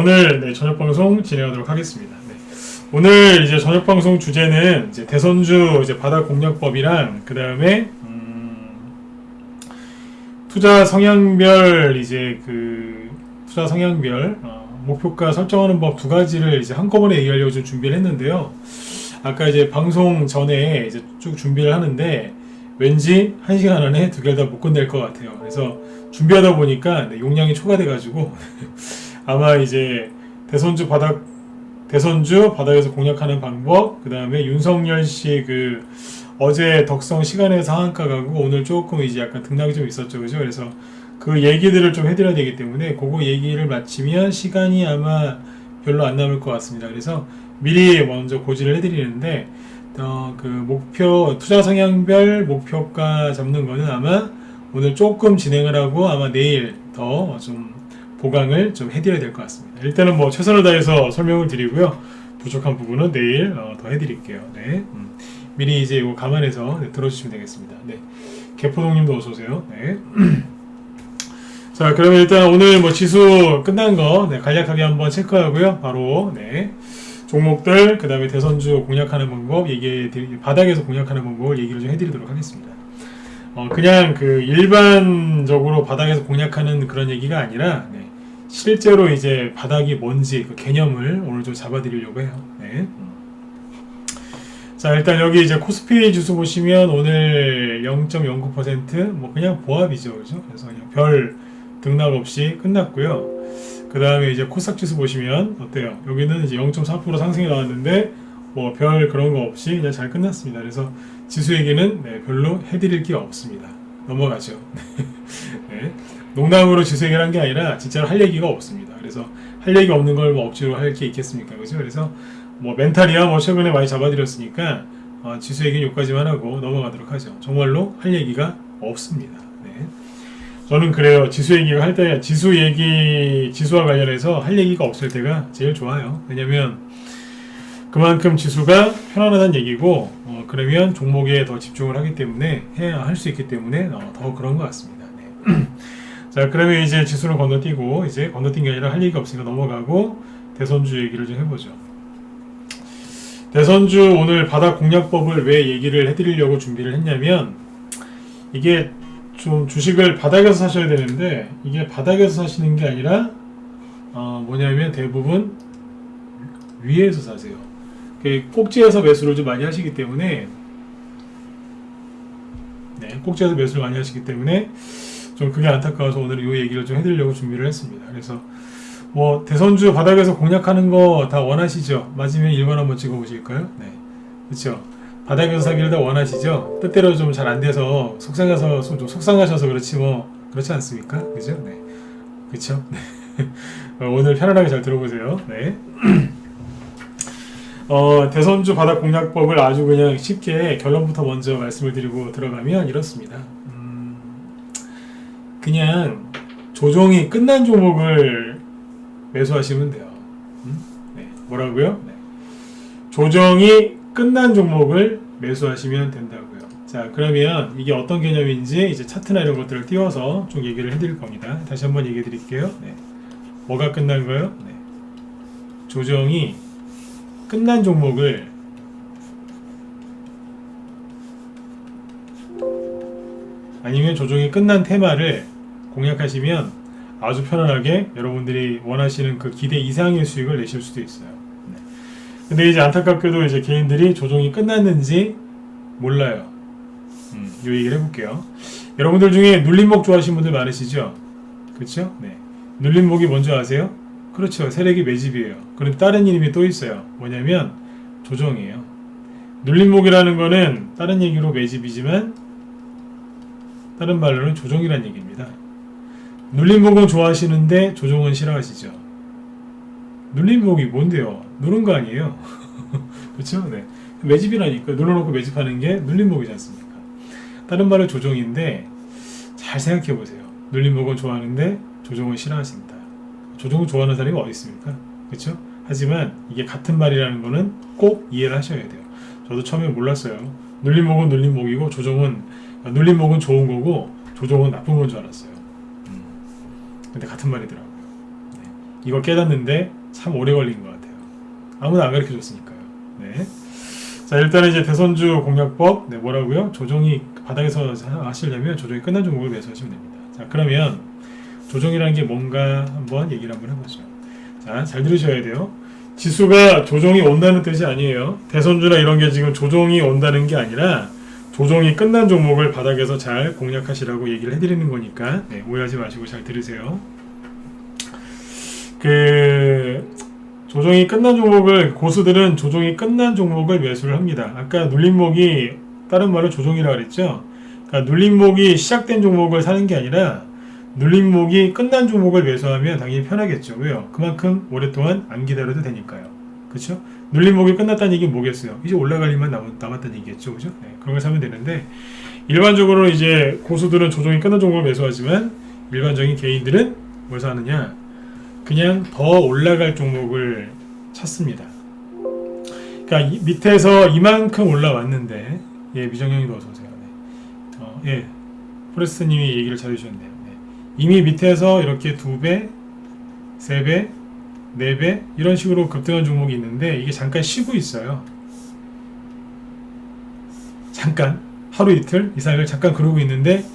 오늘 네, 저녁 방송 진행하도록 하겠습니다. 네. 오늘 이제 저녁 방송 주제는 이제 대선주 이제 바닥 공략법이랑 그 다음에 투자 성향별 이제 투자 성향별 목표가 설정하는 법 두 가지를 이제 한꺼번에 얘기하려고 좀 준비를 했는데요. 아까 이제 방송 전에 이제 쭉 준비를 하는데 왠지 1시간 안에 두 개를 다 못 끝낼 것 같아요. 그래서 준비하다 보니까 네, 용량이 초과돼가지고 아마 이제 대선주 바닥에서 공략하는 방법, 그 다음에 윤석열 씨 어제 덕성 시간의 상한가 가고 오늘 조금 이제 약간 등락이 좀 있었죠, 그죠? 그래서 그 얘기들을 좀 해드려야 되기 때문에 그거 얘기를 마치면 시간이 아마 별로 안 남을 것 같습니다. 그래서 미리 먼저 고지를 해드리는데 투자 성향별 목표가 잡는 거는 아마 오늘 조금 진행을 하고 아마 내일 더 좀 보강을 좀 해드려야 될 것 같습니다. 일단은 뭐 최선을 다해서 설명을 드리고요. 부족한 부분은 내일 더 해드릴게요. 네. 미리 이제 이거 감안해서 들어주시면 되겠습니다. 네. 개포동님도 어서 오세요. 네. 자, 그러면 일단 오늘 뭐 지수 끝난 거 간략하게 한번 체크하고요. 바로 종목들, 그 다음에 대선주 공략하는 방법, 바닥에서 공략하는 방법을 얘기를 좀 해드리도록 하겠습니다. 그냥 일반적으로 바닥에서 공략하는 그런 얘기가 아니라, 실제로 이제 바닥이 뭔지 그 개념을 오늘 좀 잡아드리려고 해요. 네. 자, 일단 여기 이제 코스피 지수 보시면 오늘 0.09% 뭐 그냥 보합이죠. 그죠? 그래서 그냥 별 등락 없이 끝났고요. 그 다음에 이제 코스닥 지수 보시면 어때요? 여기는 이제 0.4% 상승이 나왔는데 뭐 별 그런 거 없이 그냥 잘 끝났습니다. 그래서 지수 얘기는 별로 해드릴 게 없습니다. 넘어가죠. 네. 농담으로 지수 얘기를 한 게 아니라 진짜로 할 얘기가 없습니다. 그래서 할 얘기 없는 걸 뭐 억지로 할 게 있겠습니까? 그죠? 그래서 뭐 멘탈이야 뭐 최근에 많이 잡아드렸으니까 지수 얘기는 여기까지만 하고 넘어가도록 하죠. 정말로 할 얘기가 없습니다. 네. 저는 그래요. 지수 얘기가 할 때 지수와 관련해서 할 얘기가 없을 때가 제일 좋아요. 왜냐면 그만큼 지수가 편안하다는 얘기고 그러면 종목에 더 집중을 하기 때문에 해야 할 수 있기 때문에 더 그런 것 같습니다. 네. 자, 그러면 이제 지수를 건너뛰고 이제 건너뛴 게 아니라 할 얘기가 없으니까 넘어가고 대선주 얘기를 좀 해보죠. 대선주 오늘 바닥 공략법을 왜 얘기를 해드리려고 준비를 했냐면 이게 좀 주식을 바닥에서 사셔야 되는데 이게 바닥에서 사시는 게 아니라 뭐냐면 대부분 위에서 사세요. 꼭지에서 매수를 좀 많이 하시기 때문에 꼭지에서 매수를 많이 하시기 때문에 좀 그게 안타까워서 오늘 이 얘기를 좀 해드리려고 준비를 했습니다. 그래서 뭐 대선주 바닥에서 공략하는 거 다 원하시죠? 맞으면 1번 한번 찍어보실까요? 네, 그렇죠. 바닥에서 사기를 다 원하시죠? 뜻대로 좀 잘 안 돼서 좀 속상하셔서 그렇지 뭐 그렇지 않습니까? 그죠? 네, 그렇죠. 네. 오늘 편안하게 잘 들어보세요. 네. 대선주 바닥 공략법을 아주 그냥 쉽게 결론부터 먼저 말씀을 드리고 들어가면 이렇습니다. 그냥 조정이 끝난 종목을 매수하시면 돼요. 네. 뭐라고요? 네. 조정이 끝난 종목을 매수하시면 된다고요. 자, 그러면 이게 어떤 개념인지 이제 차트나 이런 것들을 띄워서 좀 얘기를 해드릴 겁니다. 다시 한번 얘기해 드릴게요. 네. 뭐가 끝난 거예요? 네. 조정이 끝난 종목을 아니면 조정이 끝난 테마를 공략하시면 아주 편안하게 여러분들이 원하시는 그 기대 이상의 수익을 내실 수도 있어요. 네. 근데 이제 안타깝게도 이제 개인들이 조정이 끝났는지 몰라요. 이 얘기를 해볼게요. 여러분들 중에 눌림목 좋아하시는 분들 많으시죠? 그렇죠? 네. 눌림목이 뭔지 아세요? 그렇죠. 세력이 매집이에요. 그런데 다른 이름이 또 있어요. 뭐냐면 조정이에요. 눌림목이라는 거는 다른 얘기로 매집이지만 다른 말로는 조정이라는 얘기입니다. 눌림목은 좋아하시는데 조정은 싫어하시죠. 눌림목이 뭔데요? 누른 거 아니에요. 그렇죠? 네. 매집이라니까 눌러놓고 매집하는 게 눌림목이지 않습니까? 다른 말은 조정인데 잘 생각해 보세요. 눌림목은 좋아하는데 조정은 싫어하신다. 조정을 좋아하는 사람이 어디 있습니까? 그렇죠? 하지만 이게 같은 말이라는 거는 꼭 이해를 하셔야 돼요. 저도 처음에 몰랐어요. 눌림목은 눌림목이고 눌림목은 좋은 거고 조정은 나쁜 건 줄 알았어요. 근데 같은 말이더라고요. 네. 이거 깨닫는데 참 오래 걸린 것 같아요. 아무나 안 가르쳐 줬으니까요. 네. 자, 일단은 이제 대선주 공략법, 네, 뭐라고요? 조정이 바닥에서 하시려면 조정이 끝난 종목을 매수하시면 됩니다. 자, 그러면 조정이라는 게 뭔가 한번 얘기를 한번 해보죠. 자, 잘 들으셔야 돼요. 지수가 조정이 온다는 뜻이 아니에요. 대선주나 이런 게 지금 조정이 온다는 게 아니라 조정이 끝난 종목을 바닥에서 잘 공략하시라고 얘기를 해드리는 거니까, 네, 오해하지 마시고 잘 들으세요. 조정이 끝난 종목을, 고수들은 조정이 끝난 종목을 매수를 합니다. 아까 눌림목이 다른 말로 조정이라고 그랬죠. 그러니까 눌림목이 시작된 종목을 사는 게 아니라 눌림목이 끝난 종목을 매수하면 당연히 편하겠죠. 왜요? 그만큼 오랫동안 안 기다려도 되니까요. 그렇죠? 눌림목이 끝났다는 얘기는 뭐겠어요? 이제 올라갈 일만 남았다는 얘기겠죠. 그죠? 네, 그런 걸 사면 되는데, 일반적으로 이제 고수들은 조정이 끝난 종목을 매수하지만 일반적인 개인들은 뭘 사느냐? 그냥 더 올라갈 종목을 찾습니다. 그러니까 밑에서 이만큼 올라왔는데, 예, 미정형이도 어서 오세요. 네. 예, 포레스트님이 얘기를 잘 해주셨네요. 네. 이미 밑에서 이렇게 2배, 3배, 4배 이런 식으로 급등한 종목이 있는데 이게 잠깐 쉬고 있어요. 잠깐 하루 이틀 이상을 잠깐 그러고 있는데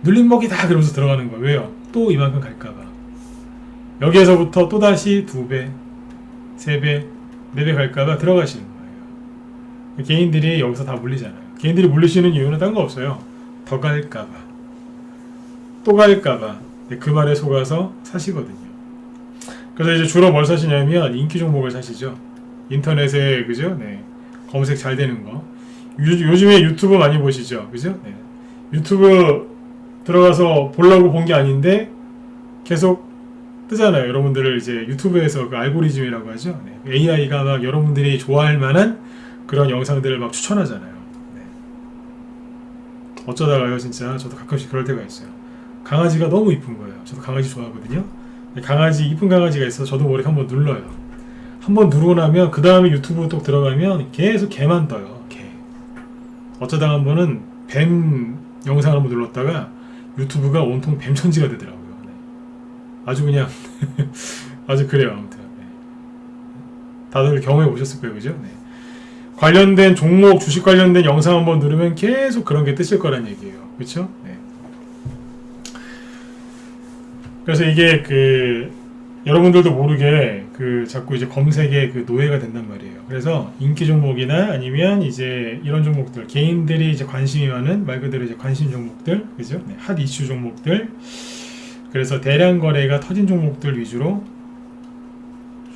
눌림목이다 그러면서 들어가는 거예요. 왜요? 또 이만큼 갈까봐. 여기에서부터 또다시 2배, 3배, 4배 갈까봐 들어가시는 거예요. 개인들이 여기서 다 물리잖아요. 개인들이 물리시는 이유는 딴 거 없어요. 더 갈까봐, 또 갈까봐. 그 말에 속아서 사시거든요. 그래서 이제 주로 뭘 사시냐면 인기 종목을 사시죠. 인터넷에, 그죠? 네. 검색 잘 되는 거. 요즘에 유튜브 많이 보시죠? 그죠? 네. 유튜브 들어가서 보려고 본 게 아닌데 계속 뜨잖아요. 여러분들을 이제 유튜브에서 그 알고리즘이라고 하죠. 네. AI가 막 여러분들이 좋아할 만한 그런 영상들을 막 추천하잖아요. 네. 어쩌다가요, 진짜 저도 가끔씩 그럴 때가 있어요. 강아지가 너무 이쁜 거예요. 저도 강아지 좋아하거든요. 강아지, 이쁜 강아지가 있어서 저도 모르게 한번 눌러요. 한번 누르고 나면 그 다음에 유튜브 또 들어가면 계속 개만 떠요. 개. 어쩌다가 한 번은 뱀 영상을 한번 눌렀다가 유튜브가 온통 뱀천지가 되더라고요. 네. 아주 그냥 아주 그래요. 아무튼 네. 다들 경험해 보셨을 거예요, 그죠? 네. 관련된 종목, 주식 관련된 영상 한번 누르면 계속 그런 게 뜨실 거란 얘기예요. 그렇죠? 네. 그래서 이게 여러분들도 모르게 자꾸 이제 검색에 노예가 된단 말이에요. 그래서 인기 종목이나 아니면 이제 이런 종목들, 개인들이 이제 관심이 많은 말 그대로 이제 관심 종목들, 그죠? 네, 핫 이슈 종목들. 그래서 대량 거래가 터진 종목들 위주로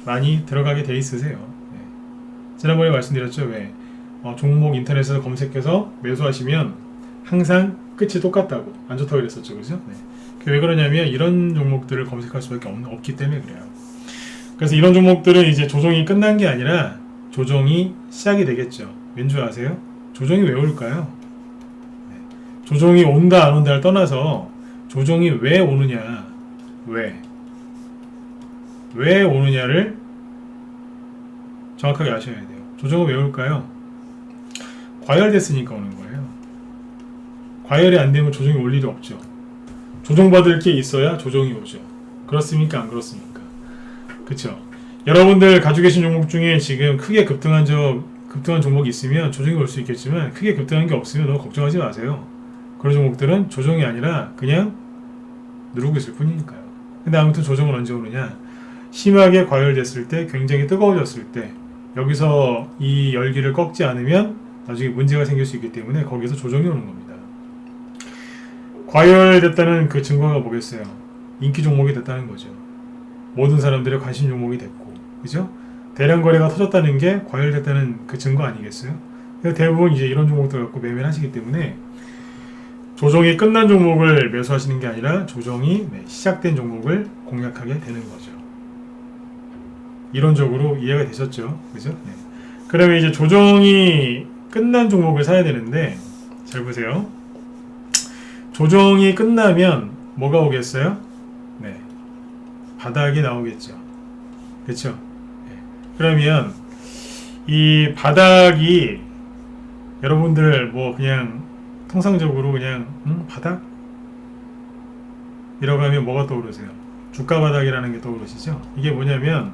많이 들어가게 돼 있으세요. 네. 지난번에 말씀드렸죠. 왜? 종목 인터넷에서 검색해서 매수하시면 항상 끝이 똑같다고, 안 좋다고 그랬었죠. 그죠? 네. 왜 그러냐면 이런 종목들을 검색할 수밖에 없기 때문에 그래요. 그래서 이런 종목들은 이제 조정이 끝난 게 아니라 조정이 시작이 되겠죠. 왠 줄 아세요? 조정이 왜 올까요? 네. 조정이 온다 안 온다를 떠나서 조정이 왜 오느냐, 왜 오느냐를 정확하게 아셔야 돼요. 조정은 왜 올까요? 과열됐으니까 오는 거예요. 과열이 안 되면 조정이 올 일이 없죠. 조정받을 게 있어야 조정이 오죠. 그렇습니까? 안 그렇습니까? 그쵸? 여러분들 가지고 계신 종목 중에 지금 크게 급등한 종목이 있으면 조정이 올 수 있겠지만 크게 급등한 게 없으면 너무 걱정하지 마세요. 그런 종목들은 조정이 아니라 그냥 누르고 있을 뿐이니까요. 근데 아무튼 조정은 언제 오느냐? 심하게 과열됐을 때, 굉장히 뜨거워졌을 때, 여기서 이 열기를 꺾지 않으면 나중에 문제가 생길 수 있기 때문에 거기서 조정이 오는 겁니다. 과열됐다는 그 증거가 뭐겠어요? 인기 종목이 됐다는 거죠. 모든 사람들의 관심 종목이 됐고, 그죠? 대량 거래가 터졌다는 게 과열됐다는 그 증거 아니겠어요? 대부분 이제 이런 종목들 갖고 매매를 하시기 때문에 조정이 끝난 종목을 매수하시는 게 아니라 조정이 시작된 종목을 공략하게 되는 거죠. 이론적으로 이해가 되셨죠? 그죠? 네. 그러면 이제 조정이 끝난 종목을 사야 되는데, 잘 보세요. 조정이 끝나면 뭐가 오겠어요? 네, 바닥이 나오겠죠. 그렇죠? 네. 그러면 이 바닥이 여러분들 뭐 그냥 통상적으로 그냥 바닥? 이라고 하면 뭐가 떠오르세요? 주가 바닥이라는 게 떠오르시죠? 이게 뭐냐면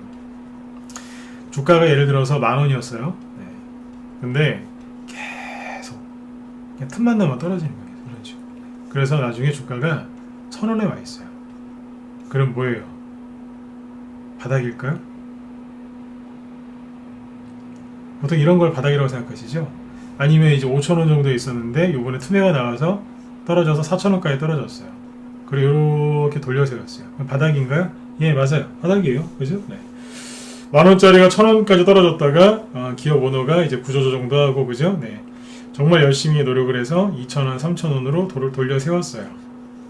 주가가 예를 들어서 10,000원이었어요. 네. 근데 계속 그냥 틈만 나면 떨어지는 거예요. 그런 식으로. 그래서 나중에 주가가 1,000원에 와 있어요. 그럼 뭐예요? 바닥일까요? 보통 이런 걸 바닥이라고 생각하시죠? 아니면 이제 5,000원 정도 있었는데 요번에 투매가 나와서 떨어져서 4,000원까지 떨어졌어요. 그리고 이렇게 돌려세웠어요. 바닥인가요? 예, 맞아요. 바닥이에요. 그죠? 네. 10,000원짜리가 1,000원까지 떨어졌다가 기업 오너가 이제 구조조정도 하고, 그죠? 네. 정말 열심히 노력을 해서 2,000원, 3,000원으로 돌려 세웠어요.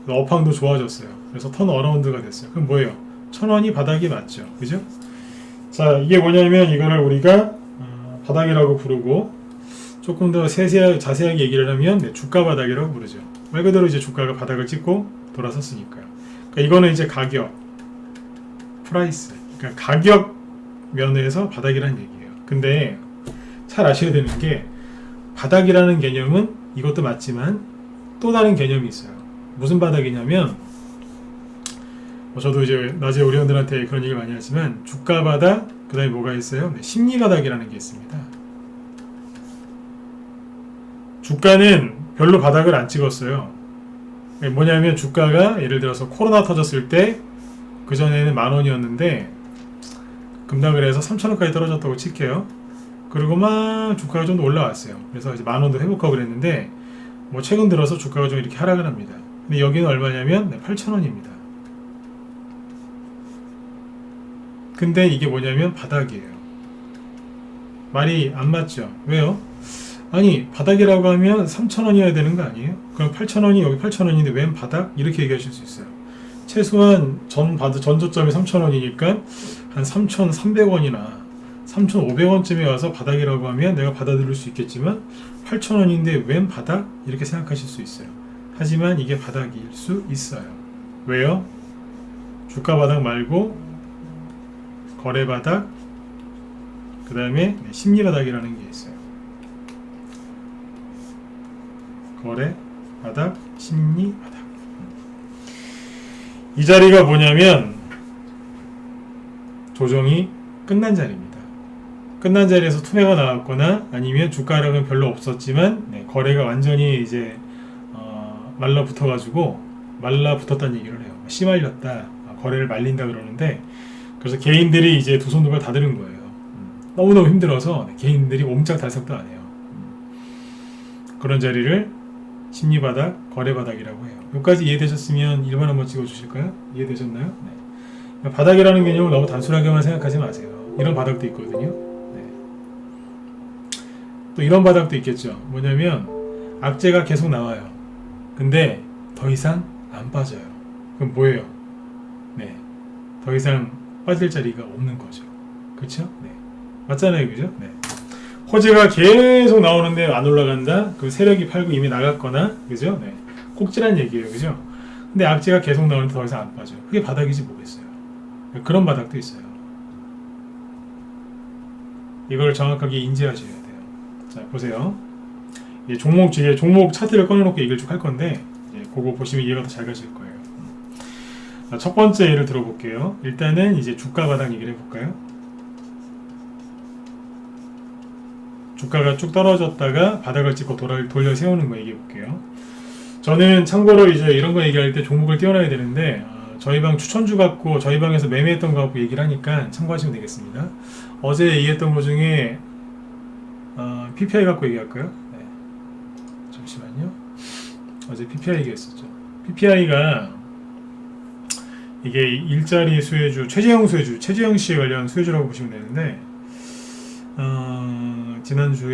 업황도 좋아졌어요. 그래서 턴 어라운드가 됐어요. 그럼 뭐예요? 1,000원이 바닥이 맞죠. 그죠? 자, 이게 뭐냐면 이거를 우리가 바닥이라고 부르고, 조금 더 자세하게 얘기를 하면 네, 주가 바닥이라고 부르죠. 말 그대로 이제 주가가 바닥을 찍고 돌아섰으니까요. 그러니까 이거는 이제 가격, 프라이스, 그러니까 가격 면에서 바닥이라는 얘기예요. 근데 잘 아셔야 되는 게 바닥이라는 개념은 이것도 맞지만 또 다른 개념이 있어요. 무슨 바닥이냐면 저도 이제 낮에 우리 회원들한테 그런 얘기를 많이 하지만 주가 바닥, 그 다음에 뭐가 있어요? 네, 심리 바닥이라는 게 있습니다. 주가는 별로 바닥을 안 찍었어요. 뭐냐면 주가가 예를 들어서 코로나 터졌을 때 그전에는 10,000원이었는데 급락을 해서 3,000원까지 떨어졌다고 칠게요. 그리고 막 주가가 좀 더 올라왔어요. 그래서 이제 10,000원도 회복하고 그랬는데 뭐 최근 들어서 주가가 좀 이렇게 하락을 합니다. 근데 여기는 얼마냐면 8,000원입니다. 근데 이게 뭐냐면 바닥이에요. 말이 안 맞죠? 왜요? 아니 바닥이라고 하면 3,000원이어야 되는 거 아니에요? 그럼 8,000원이 여기 8,000원인데 웬 바닥? 이렇게 얘기하실 수 있어요. 최소한 전저점이 3,000원이니까 한 3,300원이나 3,500원쯤에 와서 바닥이라고 하면 내가 받아들일 수 있겠지만 8,000원인데 웬 바닥? 이렇게 생각하실 수 있어요. 하지만 이게 바닥일 수 있어요. 왜요? 주가 바닥 말고 거래 바닥, 그 다음에 심리 바닥이라는 게 있어요. 거래 바닥, 심리 바닥. 이 자리가 뭐냐면 조정이 끝난 자리입니다. 끝난 자리에서 투매가 나왔거나 아니면 주가 하락은 별로 없었지만 거래가 완전히 이제 말라붙어가지고 말라붙었다는 얘기를 해요. 씨말렸다, 거래를 말린다 그러는데, 그래서 개인들이 이제 두 손두 발 다 들은 거예요. 너무너무 힘들어서 개인들이 옴짝달싹도 안 해요. 그런 자리를 심리바닥, 거래바닥이라고 해요. 여기까지 이해되셨으면 1번 한번 찍어주실까요? 이해되셨나요? 네. 바닥이라는 개념을 너무 단순하게만 생각하지 마세요. 이런 바닥도 있거든요. 네. 또 이런 바닥도 있겠죠. 뭐냐면 악재가 계속 나와요. 근데 더 이상 안 빠져요. 그럼 뭐예요? 네. 더 이상 빠질 자리가 없는 거죠. 그렇죠? 네. 맞잖아요. 그죠? 네. 호재가 계속 나오는데 안 올라간다? 그 세력이 팔고 이미 나갔거나, 그죠? 네. 꼭지란 얘기예요. 그죠? 근데 악재가 계속 나오는데 더 이상 안 빠져요. 그게 바닥이지 뭐겠어요. 그런 바닥도 있어요. 이걸 정확하게 인지하셔야 돼요. 자, 보세요. 종목 차트를 꺼내놓고 얘기를 쭉 할 건데, 그거 보시면 이해가 더 잘 가실 거예요. 첫 번째 예를 들어볼게요. 일단은 이제 주가 바닥 얘기를 해볼까요? 주가가 쭉 떨어졌다가 바닥을 찍고 돌려 세우는 거 얘기해 볼게요. 저는 참고로 이제 이런 거 얘기할 때 종목을 띄워놔야 되는데, 저희 방 추천주 갖고 저희 방에서 매매했던 거 갖고 얘기를 하니까 참고하시면 되겠습니다. 어제 얘기했던 거 중에 PPI 갖고 얘기할까요? 네. 잠시만요. 어제 PPI 얘기했었죠. PPI가 이게 일자리 수혜주, 최재형 씨에 관련 수혜주라고 보시면 되는데, 지난주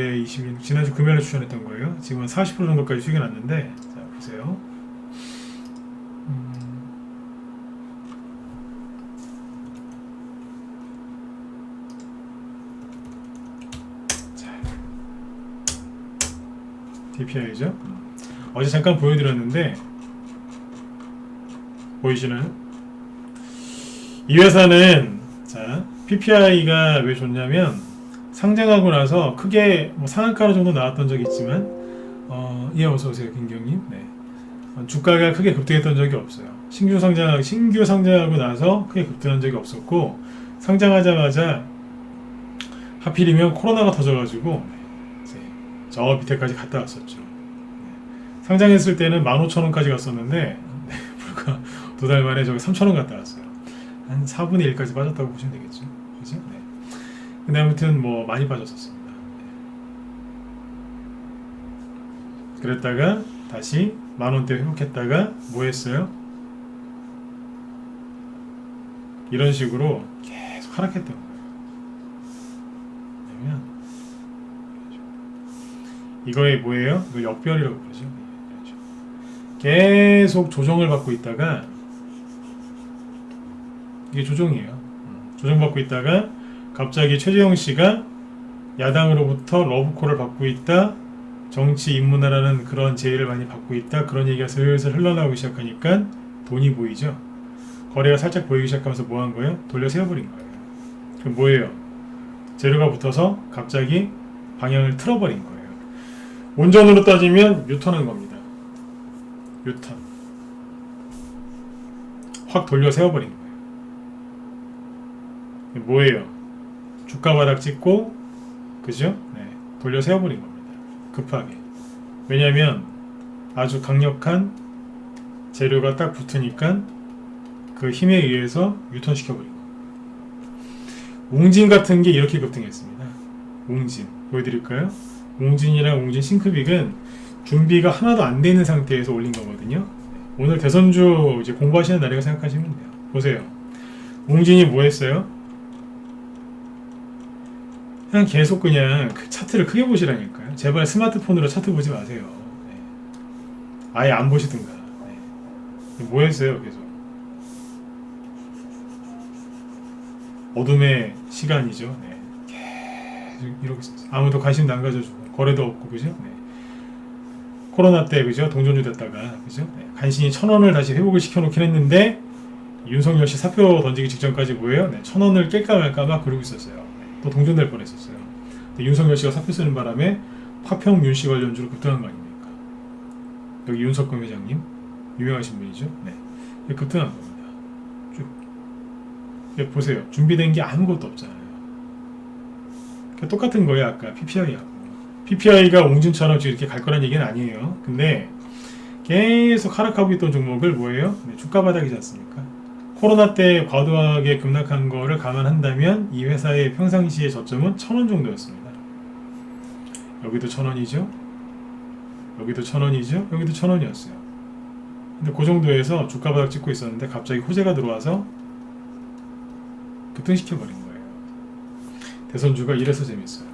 금요일에 추천했던 거예요. 지금 한 40% 정도까지 수익이 났는데, 자, 보세요. 자, DPI죠. 어제 잠깐 보여드렸는데, 보이시나요? 이 회사는, 자, PPI가 왜 좋냐면, 상장하고 나서 크게 상한가 정도 나왔던 적이 있지만, 예, 어서오세요, 김경님. 네. 주가가 크게 급등했던 적이 없어요. 신규 상장하고 나서 크게 급등한 적이 없었고, 상장하자마자 하필이면 코로나가 터져가지고 이제 저 밑에까지 갔다 왔었죠. 상장했을 때는 15,000원까지 갔었는데 불과 2달 만에 저기 3,000원 갔다 왔어요. 한 4분의 1까지 빠졌다고 보시면 되겠죠. 그죠? 네. 근데 아무튼 뭐 많이 빠졌었습니다. 그랬다가 다시 10,000원대 회복했다가 뭐 했어요? 이런 식으로 계속 하락했던 거예요. 왜냐면 이거에 뭐예요? 이거 역별이라고 그러죠. 계속 조정을 받고 있다가 이게 조정이에요. 조정받고 있다가 갑자기 최재형 씨가 야당으로부터 러브콜을 받고 있다, 정치 인문화라는 그런 제의를 많이 받고 있다, 그런 얘기가 슬슬 흘러나오기 시작하니까 돈이 보이죠. 거래가 살짝 보이기 시작하면서 뭐 한 거예요? 돌려 세워버린 거예요. 그럼 뭐예요? 재료가 붙어서 갑자기 방향을 틀어버린 거예요. 온전으로 따지면 유턴한 겁니다. 유턴. 확 돌려 세워버린 거예요. 뭐예요? 주가 바닥 찍고, 그죠? 네, 돌려 세워버린 겁니다. 급하게. 왜냐면 아주 강력한 재료가 딱 붙으니까 그 힘에 의해서 유턴시켜버린 거예요. 웅진 같은 게 이렇게 급등했습니다. 웅진 보여드릴까요? 웅진이랑 웅진 싱크빅은 준비가 하나도 안 되는 상태에서 올린 거거든요. 오늘 대선주 이제 공부하시는 날이라고 생각하시면 돼요. 보세요. 웅진이 뭐 했어요? 그냥 계속 그냥 그 차트를 크게 보시라니까요. 제발 스마트폰으로 차트 보지 마세요. 네. 아예 안 보시든가. 네. 뭐 했어요? 계속 어둠의 시간이죠. 네. 계속 이러고 있었어요. 아무도 관심도 안 가져주고 거래도 없고, 그죠? 네. 코로나 때, 그죠? 동전주 됐다가, 그죠? 네. 간신히 1,000원을 다시 회복을 시켜놓긴 했는데 윤석열 씨 사표 던지기 직전까지 뭐예요? 네. 1,000원을 깰까 말까 막 그러고 있었어요. 네. 또 동전될 뻔했었어요. 윤석열 씨가 사표 쓰는 바람에 파평 윤씨 관련주로 급등한 거 아닙니까? 여기 윤석금 회장님 유명하신 분이죠. 네. 급등한 겁니다. 쭉. 보세요. 준비된 게 아무것도 없잖아요. 똑같은 거예요. 아까 PPI하고. PPI가 옹진처럼 지금 이렇게 갈 거란 얘기는 아니에요. 근데 계속 하락하고 있던 종목을 뭐예요? 네, 주가 바닥이지 않습니까? 코로나 때 과도하게 급락한 거를 감안한다면 이 회사의 평상시의 저점은 1,000원 정도였습니다. 여기도 1,000원이죠. 여기도 1,000원이죠. 여기도 1,000원이었어요. 근데 그 정도에서 주가 바닥 찍고 있었는데 갑자기 호재가 들어와서 급등시켜버린 거예요. 대선주가 이래서 재밌어요.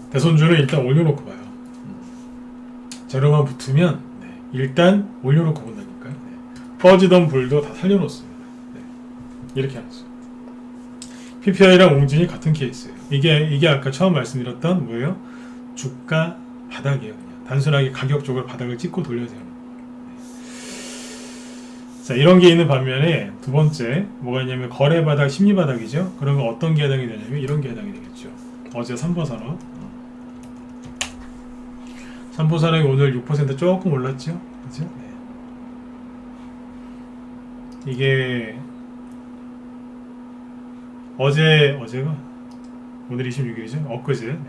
대선주는 일단 올려놓고 봐요. 재료만 붙으면 일단 올려놓고 본다니까요. 퍼지던 불도 다 살려놓습니다. 이렇게 하죠. PPI랑 옹진이 같은 케이스예요. 이게 아까 처음 말씀드렸던 뭐예요? 주가 바닥이에요. 그냥 단순하게 가격 쪽으로 바닥을 찍고 돌려세우는 거예요. 자, 이런 게 있는 반면에 두 번째 뭐가 있냐면 거래 바닥, 심리 바닥이죠. 그러면 어떤 게 해당이 되냐면 이런 게 해당이 되겠죠. 어제 삼보산업. 삼보산업이 오늘 6% 조금 올랐죠. 그죠? 네. 이게 어제가 오늘 26일이죠. 엊그제. 네.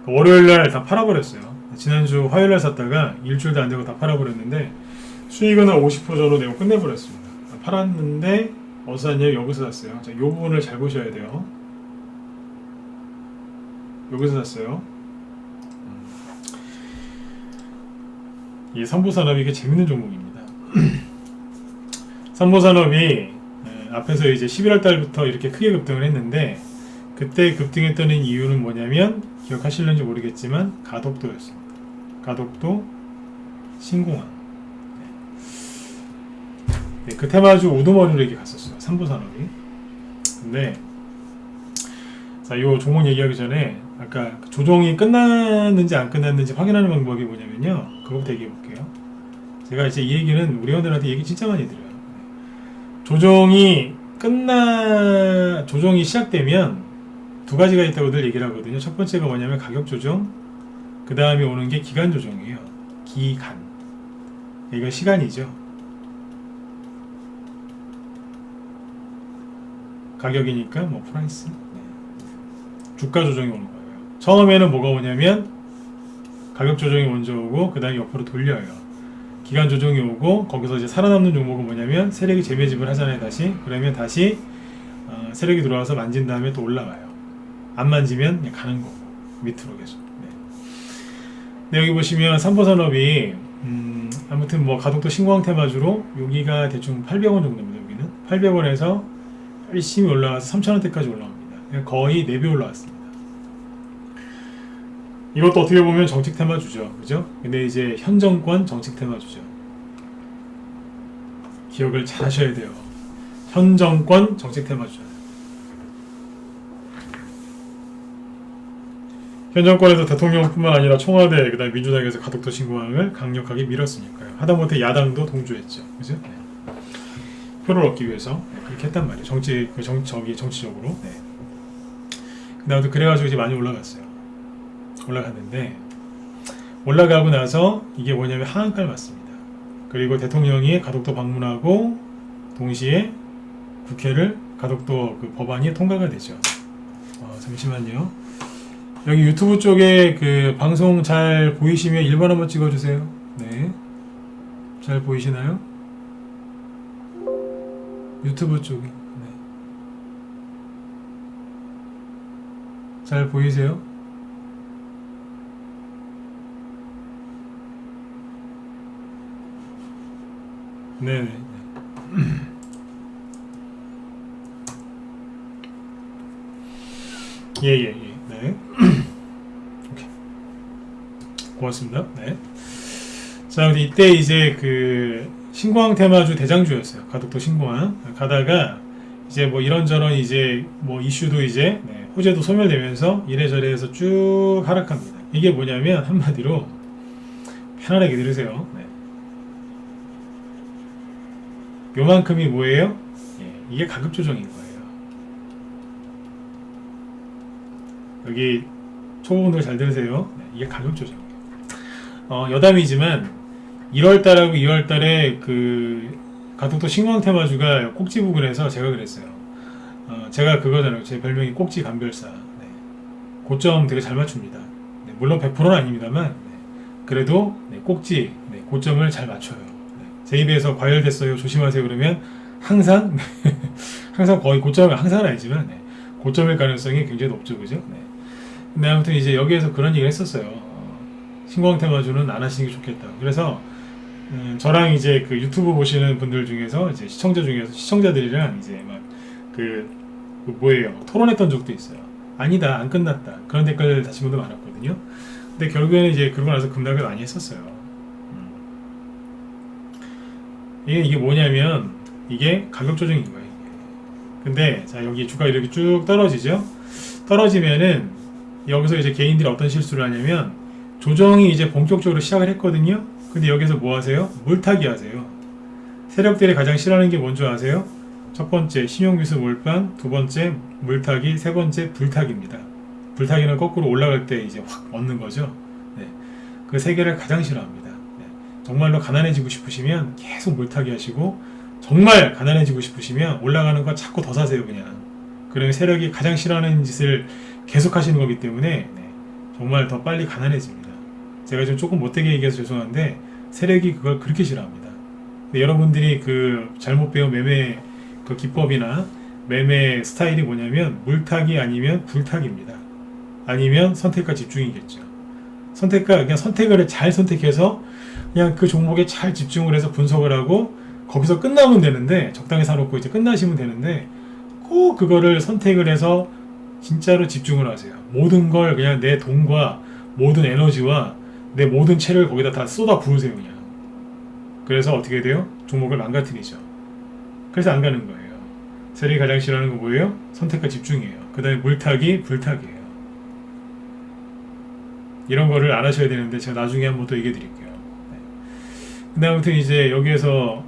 월요일날 다 팔아버렸어요. 지난주 화요일날 샀다가 일주일도 안 되고 다 팔아버렸는데 수익은 한 50% 정도 내고 끝내버렸습니다. 팔았는데 어디서 샀냐면 여기서 샀어요. 자, 이 부분을 잘 보셔야 돼요. 여기서 샀어요. 이 삼보산업이 이게 재밌는 종목입니다. 삼보산업이 앞에서 이제 11월 달부터 이렇게 크게 급등을 했는데 그때 급등했던 이유는 뭐냐면 기억하실는지 모르겠지만 가덕도였습니다. 가덕도 신공항. 네, 그 테마주 우두머리로 이렇게 갔었어요. 삼보산업이. 근데 자, 요 종목 얘기하기 전에 아까 조정이 끝났는지 안 끝났는지 확인하는 방법이 뭐냐면요. 그거부터 얘기해 볼게요. 제가 이제 이 얘기는 우리 회원들한테 얘기 진짜 많이 드려요. 조정이 시작되면 두 가지가 있다고 늘 얘기를 하거든요. 첫 번째가 뭐냐면 가격 조정, 그 다음에 오는 게 기간 조정이에요. 기간. 이거 시간이죠. 가격이니까 뭐 프라이스. 네. 주가 조정이 오는 거예요. 처음에는 뭐가 오냐면 가격 조정이 먼저 오고 그 다음에 옆으로 돌려요. 기간 조정이 오고 거기서 이제 살아남는 종목은 뭐냐면 세력이 재매집을 하잖아요. 다시 그러면 다시 세력이 들어와서 만진 다음에 또 올라가요. 안 만지면 그냥 가는 거고 밑으로 계속. 네. 근데 여기 보시면 삼보산업이 아무튼 뭐 가덕도 신공항 테마주로 여기가 대충 800원 정도입니다. 여기는 800원에서 열심히 올라가서 3,000원대까지 올라옵니다. 거의 4배 올라왔습니다. 이것도 어떻게 보면 정책 테마주죠. 그죠? 근데 이제 현 정권 정책 테마주죠. 기억을 잘 하셔야 돼요. 현 정권 정책 테마주죠. 현 정권에서 대통령뿐만 아니라 청와대, 그다음 민주당에서 가덕도 신공항을 강력하게 밀었으니까요. 하다못해 야당도 동조했죠. 그죠? 네. 표를 얻기 위해서 그렇게 했단 말이에요. 정치적으로. 네. 그다음에 그래가지고 이제 많이 올라갔어요. 올라갔는데 올라가고 나서 이게 뭐냐면 하한가를 맞습니다. 그리고 대통령이 가덕도 방문하고 동시에 국회를 가덕도 그 법안이 통과가 되죠. 잠시만요. 여기 유튜브 쪽에 그 방송 잘 보이시면 1번 한번 찍어주세요. 네, 잘 보이시나요? 유튜브 쪽에. 네. 잘 보이세요? 네네. 예. 네. 오케이. 고맙습니다. 네. 자, 근데 이때 이제 그 신공항 테마주 대장주였어요. 가덕도 신공항. 가다가 이제 뭐 이런저런 이제 뭐 이슈도 이제 호재도 소멸되면서 이래저래 해서 쭉 하락합니다. 이게 뭐냐면 한마디로 편안하게 들으세요. 네. 요만큼이 뭐예요? 이게 가격 조정인 거예요. 여기 초보분들 잘 들으세요. 이게 가격 조정이에요. 여담이지만 1월달하고 2월달에 그 가덕도 신공항 테마주가 꼭지 부근에서 제가 그랬어요. 제가 그거잖아요. 제 별명이 꼭지 감별사. 네. 고점 되게 잘 맞춥니다. 네. 물론 100%는 아닙니다만 그래도 꼭지 고점을 잘 맞춰요. 제 입에서 과열됐어요. 조심하세요. 그러면 항상 항상 거의 고점은 항상은 아니지만 고점일 가능성이 굉장히 높죠. 그죠? 네. 근데 아무튼 이제 여기에서 그런 얘기를 했었어요. 신공항 테마주는 안 하시는 게 좋겠다. 그래서 저랑 이제 그 유튜브 보시는 분들 중에서 이제 시청자들이랑 이제 막 뭐예요? 토론했던 적도 있어요. 아니다, 안 끝났다. 그런 댓글 다신 분도 많았거든요. 근데 결국에는 이제 그러고 나서 급락을 많이 했었어요. 이게 뭐냐면 이게 가격 조정인 거예요. 근데 자, 여기 주가 이렇게 쭉 떨어지죠. 떨어지면은 여기서 이제 개인들이 어떤 실수를 하냐면 조정이 이제 본격적으로 시작을 했거든요. 근데 여기서 뭐 하세요? 물타기 하세요. 세력들이 가장 싫어하는 게 뭔지 아세요? 첫 번째 신용기수 몰빵, 두 번째 물타기, 세 번째 불타기입니다. 불타기는 거꾸로 올라갈 때 이제 확 얻는 거죠. 네. 그 세 개를 가장 싫어합니다. 네. 정말로 가난해지고 싶으시면 계속 물타기 하시고, 정말 가난해지고 싶으시면 올라가는 거 자꾸 더 사세요. 그냥. 그러면 세력이 가장 싫어하는 짓을 계속 하시는 거기 때문에 정말 더 빨리 가난해집니다. 제가 지금 조금 못되게 얘기해서 죄송한데 세력이 그걸 그렇게 싫어합니다. 근데 여러분들이 그 잘못 배운 매매 그 기법이나 매매 스타일이 뭐냐면 물타기 아니면 불타기입니다. 아니면 선택과 집중이겠죠. 그냥 선택을 잘 선택해서 그냥 그 종목에 잘 집중을 해서 분석을 하고 거기서 끝나면 되는데, 적당히 사놓고 이제 끝나시면 되는데, 꼭 그거를 선택을 해서 진짜로 집중을 하세요. 모든 걸 그냥 내 돈과 모든 에너지와 내 모든 체력을 거기다 다 쏟아 부으세요. 그냥. 그래서 어떻게 돼요? 종목을 망가뜨리죠. 그래서 안 가는 거예요. 세력이 가장 싫어하는 거 뭐예요? 선택과 집중이에요. 그 다음에 물타기, 불타기예요. 이런 거를 안 하셔야 되는데 제가 나중에 한번 또 얘기해 드릴게요. 근데 아무튼 이제 여기에서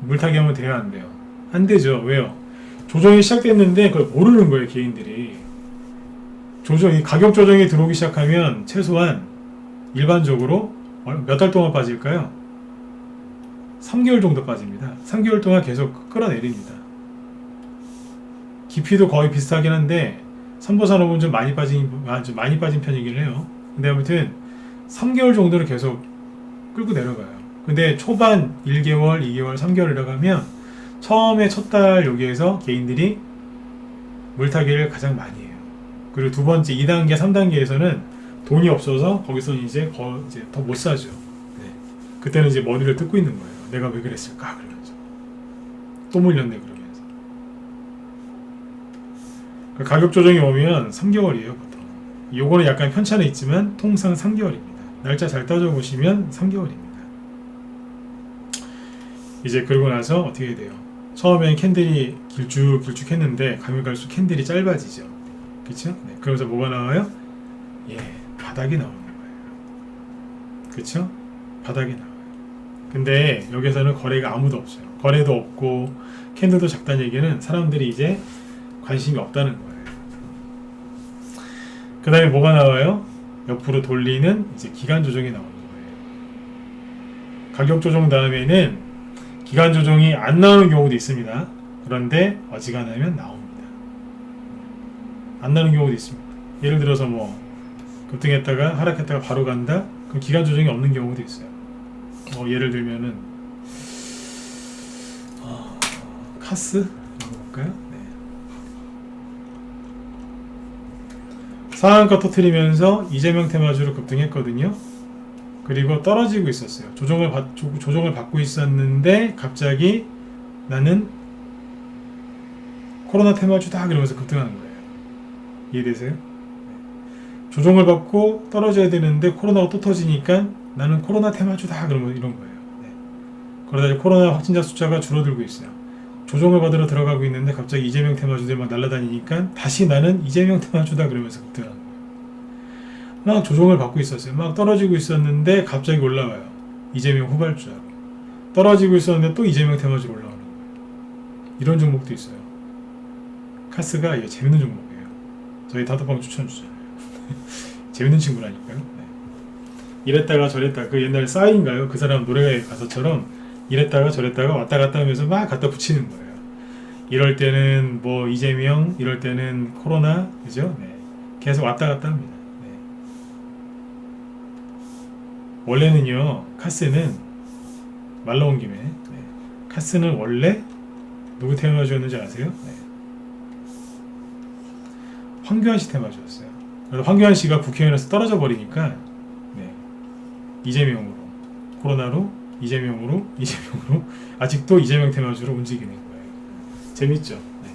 물타기 하면 돼요, 안 돼요? 안 되죠. 왜요? 조정이 시작됐는데 그걸 모르는 거예요, 개인들이. 이 가격 조정이 들어오기 시작하면 최소한 일반적으로 몇 달 동안 빠질까요? 3개월 정도 빠집니다. 3개월 동안 계속 끌어내립니다. 깊이도 거의 비슷하긴 한데 삼보산업은 좀 많이 빠진 편이긴 해요. 근데 아무튼 3개월 정도를 계속 끌고 내려가요. 근데 초반 1개월, 2개월, 3개월 내려가면 처음에 첫 달 여기에서 개인들이 물타기를 가장 많이 해요. 그리고 두 번째 2단계, 3단계에서는 돈이 없어서 거기서는 이제 더 못 사죠. 네. 그때는 이제 머리를 뜯고 있는 거예요. 내가 왜 그랬을까? 그러면서 또 물렸네 그러면서. 가격 조정이 오면 3개월이에요 보통. 요거는 약간 편차는 있지만 통상 3개월입니다. 날짜 잘 따져보시면 3개월입니다. 이제 그러고 나서 어떻게 돼요? 처음엔 캔들이 길쭉했는데 가면 갈수록 캔들이 짧아지죠. 그쵸? 네. 그러면서 뭐가 나와요? 예, 바닥이 나오는 거예요. 그쵸? 바닥이 나와요. 근데 여기서는 거래가 아무도 없어요. 거래도 없고 캔들도 작다는 얘기는 사람들이 이제 관심이 없다는 거예요. 그 다음에 뭐가 나와요? 옆으로 돌리는 이제 기간 조정이 나오는 거예요. 가격 조정 다음에는 기간 조정이 안 나오는 경우도 있습니다. 그런데 어지간하면 나옵니다. 안 나오는 경우도 있습니다. 예를 들어서 뭐 급등했다가 하락했다가 바로 간다? 그럼 기간 조정이 없는 경우도 있어요. 예를 들면은 카스? 볼까요? 상한가 터트리면서 이재명 테마주로 급등했거든요. 그리고 떨어지고 있었어요. 조정을 받고 있었는데 갑자기 나는 코로나 테마주다 그러면서 급등하는 거예요. 이해되세요? 조정을 받고 떨어져야 되는데 코로나가 또 터지니까 나는 코로나 테마주다 그러면 이런 거예요. 그러다 이제 코로나 확진자 숫자가 줄어들고 있어요. 조정을 받으러 들어가고 있는데 갑자기 이재명 테마주들 막 날아다니니까 다시 나는 이재명 테마주다 그러면서 급등하는 거예요. 막 조정을 받고 있었어요. 막 떨어지고 있었는데 갑자기 올라와요. 이재명 후발주자로. 떨어지고 있었는데 또 이재명 테마주로 올라오는 거예요. 이런 종목도 있어요. 카스가 재밌는 종목이에요. 저희 다도방 추천 주잖아요. 재밌는 친구라니까요. 네. 이랬다가 저랬다가 그 옛날 싸이인가요? 그 사람 노래 가사처럼 이랬다가 저랬다가 왔다 갔다 하면서 막 갖다 붙이는 거예요. 이럴 때는 뭐 이재명, 이럴 때는 코로나, 그죠? 네. 계속 왔다 갔다 합니다. 네. 원래는요, 카스는 말 나온 김에 카스는 원래 누구 테마주였는지 아세요? 네. 황교안 씨 테마주였어요. 그래서 황교안 씨가 국회의원에서 떨어져 버리니까 이재명으로 코로나로 이재명으로 아직도 이재명 테마주로 움직이는 거예요. 재밌죠? 네.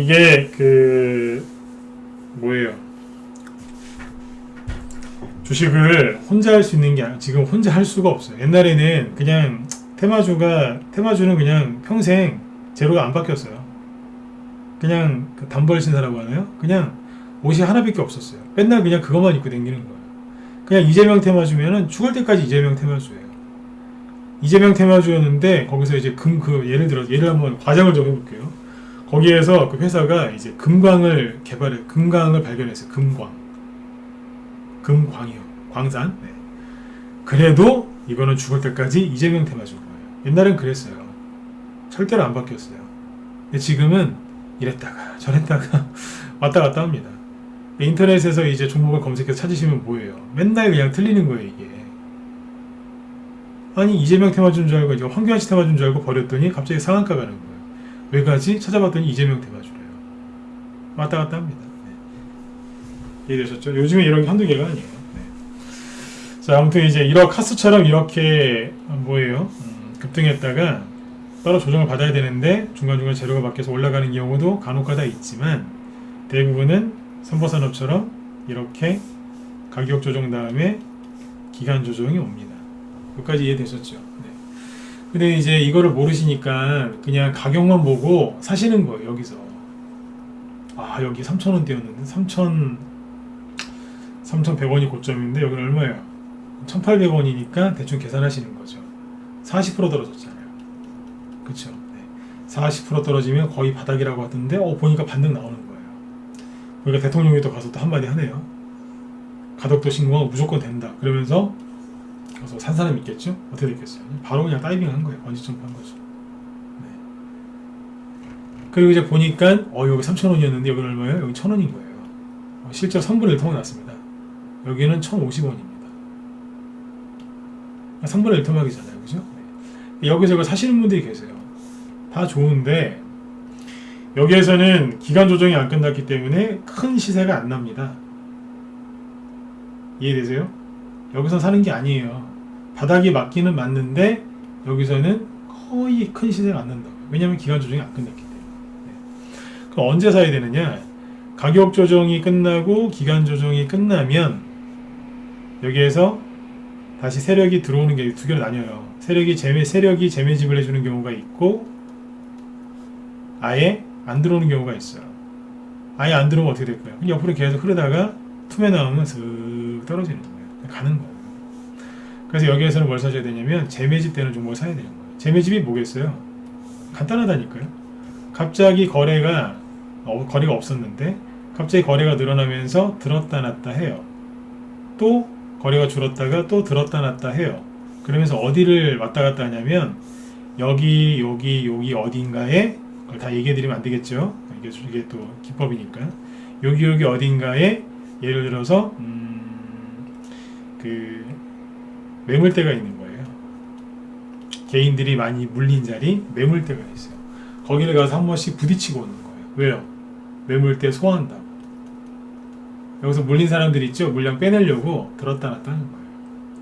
이게 뭐예요? 주식을 혼자 할 수 있는 게 지금 혼자 할 수가 없어요. 옛날에는 그냥 테마주는 그냥 평생 재료가 안 바뀌었어요. 그냥 단벌 신사라고 하나요? 그냥 옷이 하나밖에 없었어요. 맨날 그냥 그것만 입고 다니는 거예요. 그냥 이재명 테마주면은 죽을 때까지 이재명 테마주예요. 이재명 테마주였는데 거기서 이제 예를 한번 과장을 좀 해볼게요. 거기에서 그 회사가 이제 금광을 발견했어요. 금광이요. 광산. 네. 그래도 이거는 죽을 때까지 이재명 테마주인 거예요. 옛날엔 그랬어요. 절대로 안 바뀌었어요. 근데 지금은 이랬다가 저랬다가 왔다 갔다 합니다. 인터넷에서 이제 종목을 검색해서 찾으시면 뭐예요? 맨날 그냥 틀리는 거예요, 이게. 아니, 이재명 테마주인 줄 알고, 황교안 씨 테마주인 줄 알고 버렸더니 갑자기 상한가 가는 거예요. 왜 가지? 찾아봤더니 이재명 테마주래요. 왔다 갔다 합니다. 네. 이해되셨죠? 요즘에 이런 게 한두 개가 아니에요. 네. 자, 아무튼 이제 카스처럼 이렇게, 급등했다가 따로 조정을 받아야 되는데 중간중간 재료가 바뀌어서 올라가는 경우도 간혹가다 있지만 대부분은 삼보산업처럼 이렇게 가격 조정 다음에 기간 조정이 옵니다. 여기까지 이해되셨죠? 네. 근데 이제 이거를 모르시니까 그냥 가격만 보고 사시는 거예요. 여기서 여기 3,000원대였는데 3,100원이 고점인데 여기는 얼마예요? 1,800원이니까 대충 계산하시는 거죠. 40% 떨어졌잖아요. 그쵸? 네. 40% 떨어지면 거의 바닥이라고 하던데 보니까 반등 나오는 거예요. 그러니까 대통령이 또 가서 또 한마디 하네요. 가덕도 신공항 무조건 된다. 그러면서 그래서 산 사람이 있겠죠? 어떻게 됐겠어요? 바로 그냥 다이빙 한 거예요. 번지점프 한 거죠. 네. 그리고 이제 보니까 여기 3,000원이었는데 여기는 얼마예요? 여기 1,000원인 거예요. 실제로 3분의 1 통화 났습니다. 여기는 1,050원입니다. 3분의 1 토막이잖아요. 그죠? 네. 여기서 이거 사시는 분들이 계세요. 다 좋은데 여기에서는 기간 조정이 안 끝났기 때문에 큰 시세가 안 납니다. 이해되세요? 여기서 사는 게 아니에요. 바닥이 맞기는 맞는데 여기서는 거의 큰 시세가 안 난다고요. 왜냐하면 기간 조정이 안 끝났기 때문에. 네. 그럼 언제 사야 되느냐? 가격 조정이 끝나고 기간 조정이 끝나면 여기에서 다시 세력이 들어오는 게 두 개로 나뉘어요. 세력이 재매집을 해주는 경우가 있고 아예 안 들어오는 경우가 있어요. 아예 안 들어오면 어떻게 될까요? 옆으로 계속 흐르다가 틈에 나오면 슥 떨어지는 거예요. 가는 거예요. 그래서 여기에서는 뭘 사셔야 되냐면 재매집 되는 종목을 사야 되는 거예요. 재매집이 뭐겠어요? 간단하다니까요. 갑자기 거래가 없었는데 갑자기 거래가 늘어나면서 들었다 놨다 해요. 또 거래가 줄었다가 또 들었다 놨다 해요. 그러면서 어디를 왔다 갔다 하냐면 여기 어딘가에 다 얘기해드리면 안 되겠죠. 이게 또 기법이니까 여기 어딘가에 예를 들어서 그 매물대가 있는 거예요. 개인들이 많이 물린 자리 매물대가 있어요. 거기를 가서 한 번씩 부딪히고 오는 거예요. 왜요? 매물대 소화한다고. 여기서 물린 사람들이 있죠. 물량 빼내려고 들었다 놨다 하는 거예요.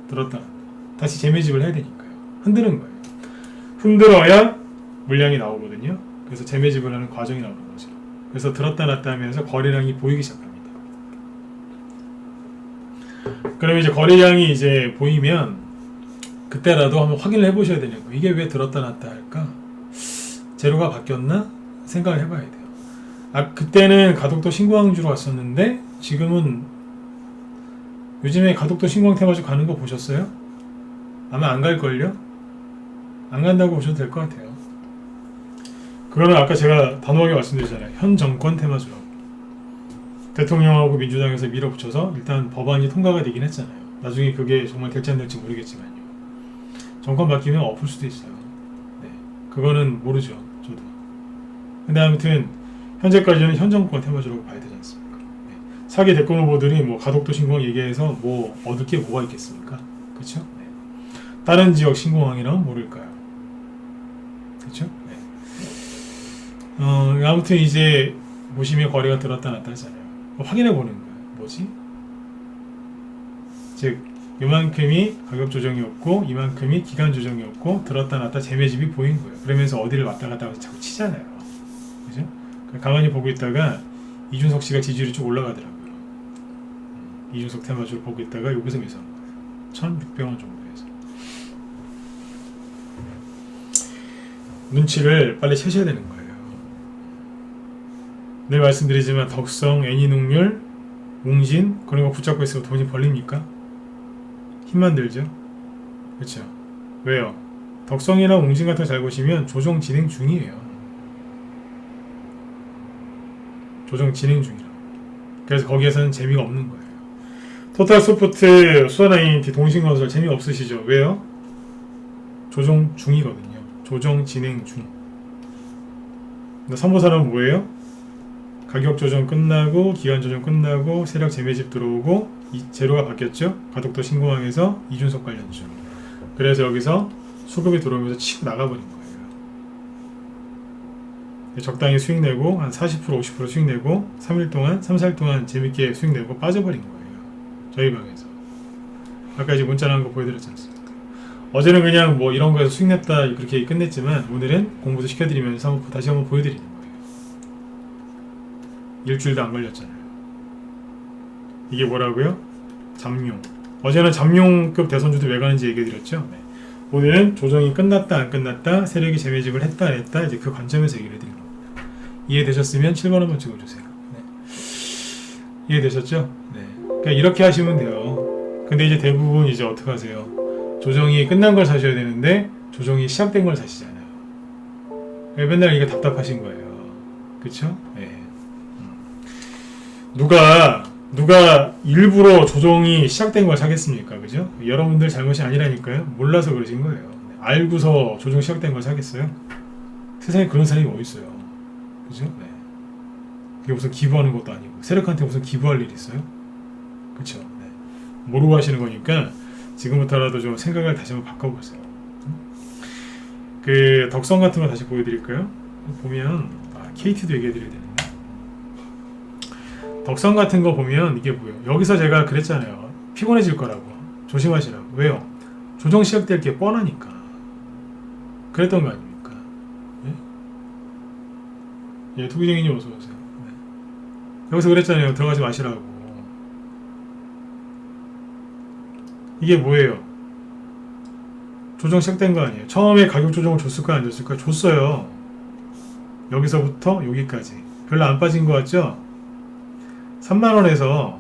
들었다 놨다. 다시 재매집을 해야 되니까요. 흔드는 거예요. 흔들어야 물량이 나오거든요. 그래서 재매집을 하는 과정이 나오는 거죠. 그래서 들었다 놨다 하면서 거래량이 보이기 시작합니다. 그러면 이제 거래량이 이제 보이면 그때라도 한번 확인을 해보셔야 되는 거예요. 이게 왜 들었다 놨다 할까? 재료가 바뀌었나? 생각을 해봐야 돼요. 그때는 가덕도 신공항주로 갔었는데 지금은 요즘에 가덕도 신공항 테마주 가는 거 보셨어요? 아마 안 갈걸요? 안 간다고 보셔도 될 것 같아요. 그거는 아까 제가 단호하게 말씀드렸잖아요. 현 정권 테마주라고. 대통령하고 민주당에서 밀어붙여서 일단 법안이 통과가 되긴 했잖아요. 나중에 그게 정말 될지 안 될지 모르겠지만요. 정권 바뀌면 엎을 수도 있어요. 네, 그거는 모르죠. 저도. 근데 아무튼 현재까지는 현 정권 테마주라고 봐야 되지 않습니까? 네. 사기 대권 후보들이 뭐 가덕도 신공항 얘기해서 뭐 얻을 게 뭐가 있겠습니까? 그렇죠? 네. 다른 지역 신공항이라면 모를까요? 그렇죠? 네. 아무튼 이제 보시면 거래가 들었다 놨다 하잖아요. 확인해 보는 거예요. 뭐지? 즉 이만큼이 가격 조정이었고 이만큼이 기간 조정이었고 들었다 놨다 재매집이 보인 거예요. 그러면서 어디를 왔다 갔다 하면서 자꾸 치잖아요. 그죠? 가만히 보고 있다가 이준석 씨가 지지율이 쭉 올라가더라고요. 이준석 테마주를 보고 있다가 여기서 매수한 거예요. 1,600원 정도에서. 눈치를 빨리 채셔야 되는 거예요. 늘 말씀드리지만 덕성, 애니농률, 웅진 그런 거 붙잡고 있으면 돈이 벌립니까? 힘만 들죠? 그렇죠? 왜요? 덕성이나 웅진 같은 거 잘 보시면 조정 진행 중이에요. 조정 진행 중이라고. 그래서 거기에서는 재미가 없는 거예요. 토탈소프트, 수아나인티, 동신건설 재미가 없으시죠? 왜요? 조정 중이거든요. 조정 진행 중. 삼보산업은 뭐예요? 가격 조정 끝나고 기간 조정 끝나고 세력 재매집 들어오고 재료가 바뀌었죠. 가덕도 신공항에서 이준석 관련주. 그래서 여기서 수급이 들어오면서 치고 나가버린 거예요. 적당히 수익 내고 한 40% 50% 수익 내고 3일 동안 3-4일 동안 재밌게 수익 내고 빠져버린 거예요. 저희 방에서. 아까 이제 문자 나온 거 보여드렸지 않습니까? 어제는 그냥 뭐 이런 거에서 수익 냈다 그렇게 끝냈지만 오늘은 공부도 시켜드리면서 다시 한번 보여드리는 거예요. 일주일도 안 걸렸잖아요. 이게 뭐라고요? 잠룡. 어제는 잠룡급 대선주도 왜 가는지 얘기해드렸죠. 네. 오늘은 조정이 끝났다 안 끝났다 세력이 재매집을 했다 안 했다 이제 그 관점에서 얘기를 해드리는 겁니다. 이해되셨으면 7번 한번 찍어주세요. 네. 이해되셨죠? 네. 그러니까 이렇게 하시면 돼요. 근데 이제 대부분 이제 어떻게 하세요? 조정이 끝난 걸 사셔야 되는데 조정이 시작된 걸 사시잖아요. 맨날 이게 답답하신 거예요. 그쵸? 네. 누가 누가 일부러 조정이 시작된 걸 사겠습니까? 그죠? 여러분들 잘못이 아니라니까요. 몰라서 그러신 거예요. 알고서 조정 시작된 걸 사겠어요? 세상에 그런 사람이 어디 있어요? 그죠? 네. 그게 무슨 기부하는 것도 아니고 세력한테 무슨 기부할 일이 있어요? 그쵸? 네. 모르고 하시는 거니까 지금부터라도 좀 생각을 다시 한번 바꿔보세요. 그 덕성 같은 거 다시 보여드릴까요? 보면 KT도 얘기해드려야 되는데 덕성 같은 거 보면 이게 뭐예요? 여기서 제가 그랬잖아요. 피곤해질 거라고. 조심하시라고. 왜요? 조정 시작될 게 뻔하니까. 그랬던 거 아닙니까? 예, 투기쟁이님 어서 오세요. 네. 여기서 그랬잖아요. 들어가지 마시라고. 이게 뭐예요? 조정 시작된 거 아니에요? 처음에 가격 조정을 줬을까 안 줬을까? 줬어요. 여기서부터 여기까지. 별로 안 빠진 거 같죠? 3만원에서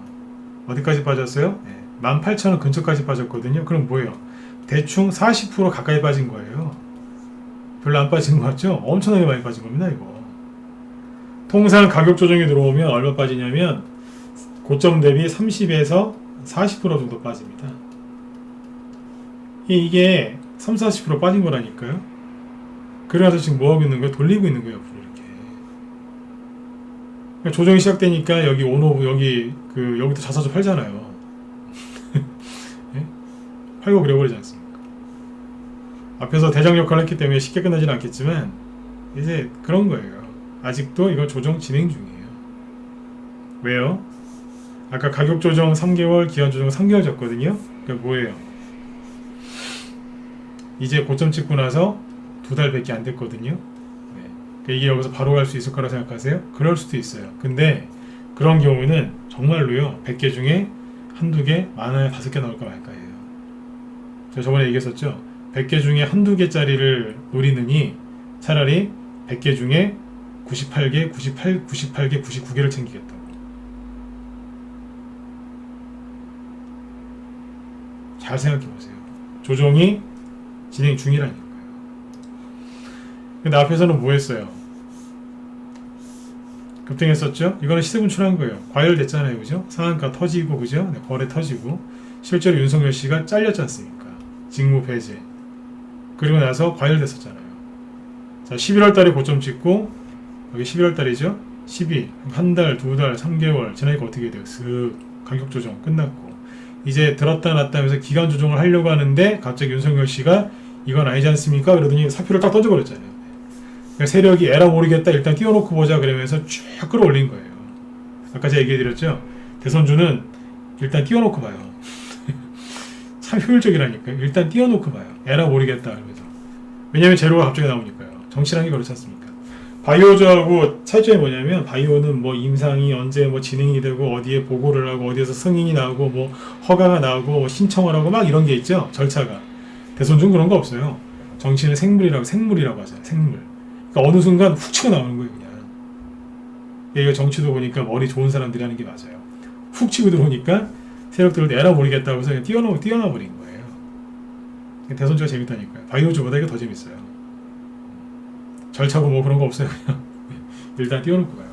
어디까지 빠졌어요? 네. 18,000원 근처까지 빠졌거든요. 그럼 뭐예요? 대충 40% 가까이 빠진 거예요. 별로 안 빠진 거 같죠? 엄청나게 많이 빠진 겁니다, 이거. 통상 가격 조정이 들어오면 얼마 빠지냐면 고점 대비 30에서 40% 정도 빠집니다. 이게 30-40% 빠진 거라니까요. 그래서 지금 뭐하고 있는 거예요? 돌리고 있는 거예요, 앞으로 이렇게. 그러니까 조정이 시작되니까 여기 온오브 여기도 자사주 팔잖아요. 예? 팔고 그래버리지 않습니까? 앞에서 대장 역할을 했기 때문에 쉽게 끝나지는 않겠지만 이제 그런 거예요. 아직도 이거 조정 진행 중이에요. 왜요? 아까 가격 조정 3개월, 기간 조정 3개월 졌거든요. 그러니까 뭐예요? 이제 고점 찍고 나서 2달밖에 안 됐거든요. 네. 그러니까 이게 여기서 바로 갈 수 있을 거라 생각하세요? 그럴 수도 있어요. 근데 그런 경우는 정말로요. 100개 중에 한두 개, 많아야 5개 나올까 말까예요. 제가 저번에 얘기했었죠. 100개 중에 한두 개짜리를 노리느니 차라리 100개 중에 98개, 98개, 99개를 챙기겠다고. 잘 생각해보세요. 조정이 진행 중이라니까요. 근데 앞에서는 뭐 했어요? 급등했었죠? 이거는 시세 분출한 거예요. 과열됐잖아요. 그죠? 상한가 터지고, 그죠? 네, 거래 터지고. 실제로 윤석열 씨가 잘렸지 않습니까? 직무 배제. 그리고 나서 과열됐었잖아요. 자, 11월 달에 고점 찍고, 여기 11월 달이죠? 12, 한 달, 2달, 3개월 지나니까 어떻게 돼요? 슥 가격 조정 끝났고. 이제 들었다 놨다 하면서 기간 조정을 하려고 하는데 갑자기 윤석열 씨가 이건 아니지 않습니까? 그러더니 사표를 딱 던져버렸잖아요. 그러니까 세력이 에라 모르겠다 일단 띄워놓고 보자 그러면서 쭉 끌어올린 거예요. 아까 제가 얘기해드렸죠? 대선주는 일단 띄워놓고 봐요. 참 효율적이라니까요. 일단 띄워놓고 봐요. 에라 모르겠다 그러면서. 왜냐면 재료가 갑자기 나오니까요. 정치라는 게 그렇지 않습니까? 바이오주하고 차이점이 뭐냐면 바이오는 뭐 임상이 언제 뭐 진행이 되고 어디에 보고를 하고 어디에서 승인이 나오고 뭐 허가가 나오고 뭐 신청을 하고 막 이런 게 있죠. 절차가. 대선주는 그런 거 없어요. 정치는 생물이라고 하잖아요. 생물. 그러니까 어느 순간 훅 치고 나오는 거예요, 그냥. 이거 정치도 보니까 머리 좋은 사람들이 하는 게 맞아요. 훅 치고 들어오니까 세력들을 내라 모르겠다고 해서 그냥 뛰어나 버린 거예요. 대선주가 재밌다니까요. 바이오주보다 이게 더 재밌어요. 절차고 뭐 그런 거 없어요, 그냥. 일단 띄워놓고 가요.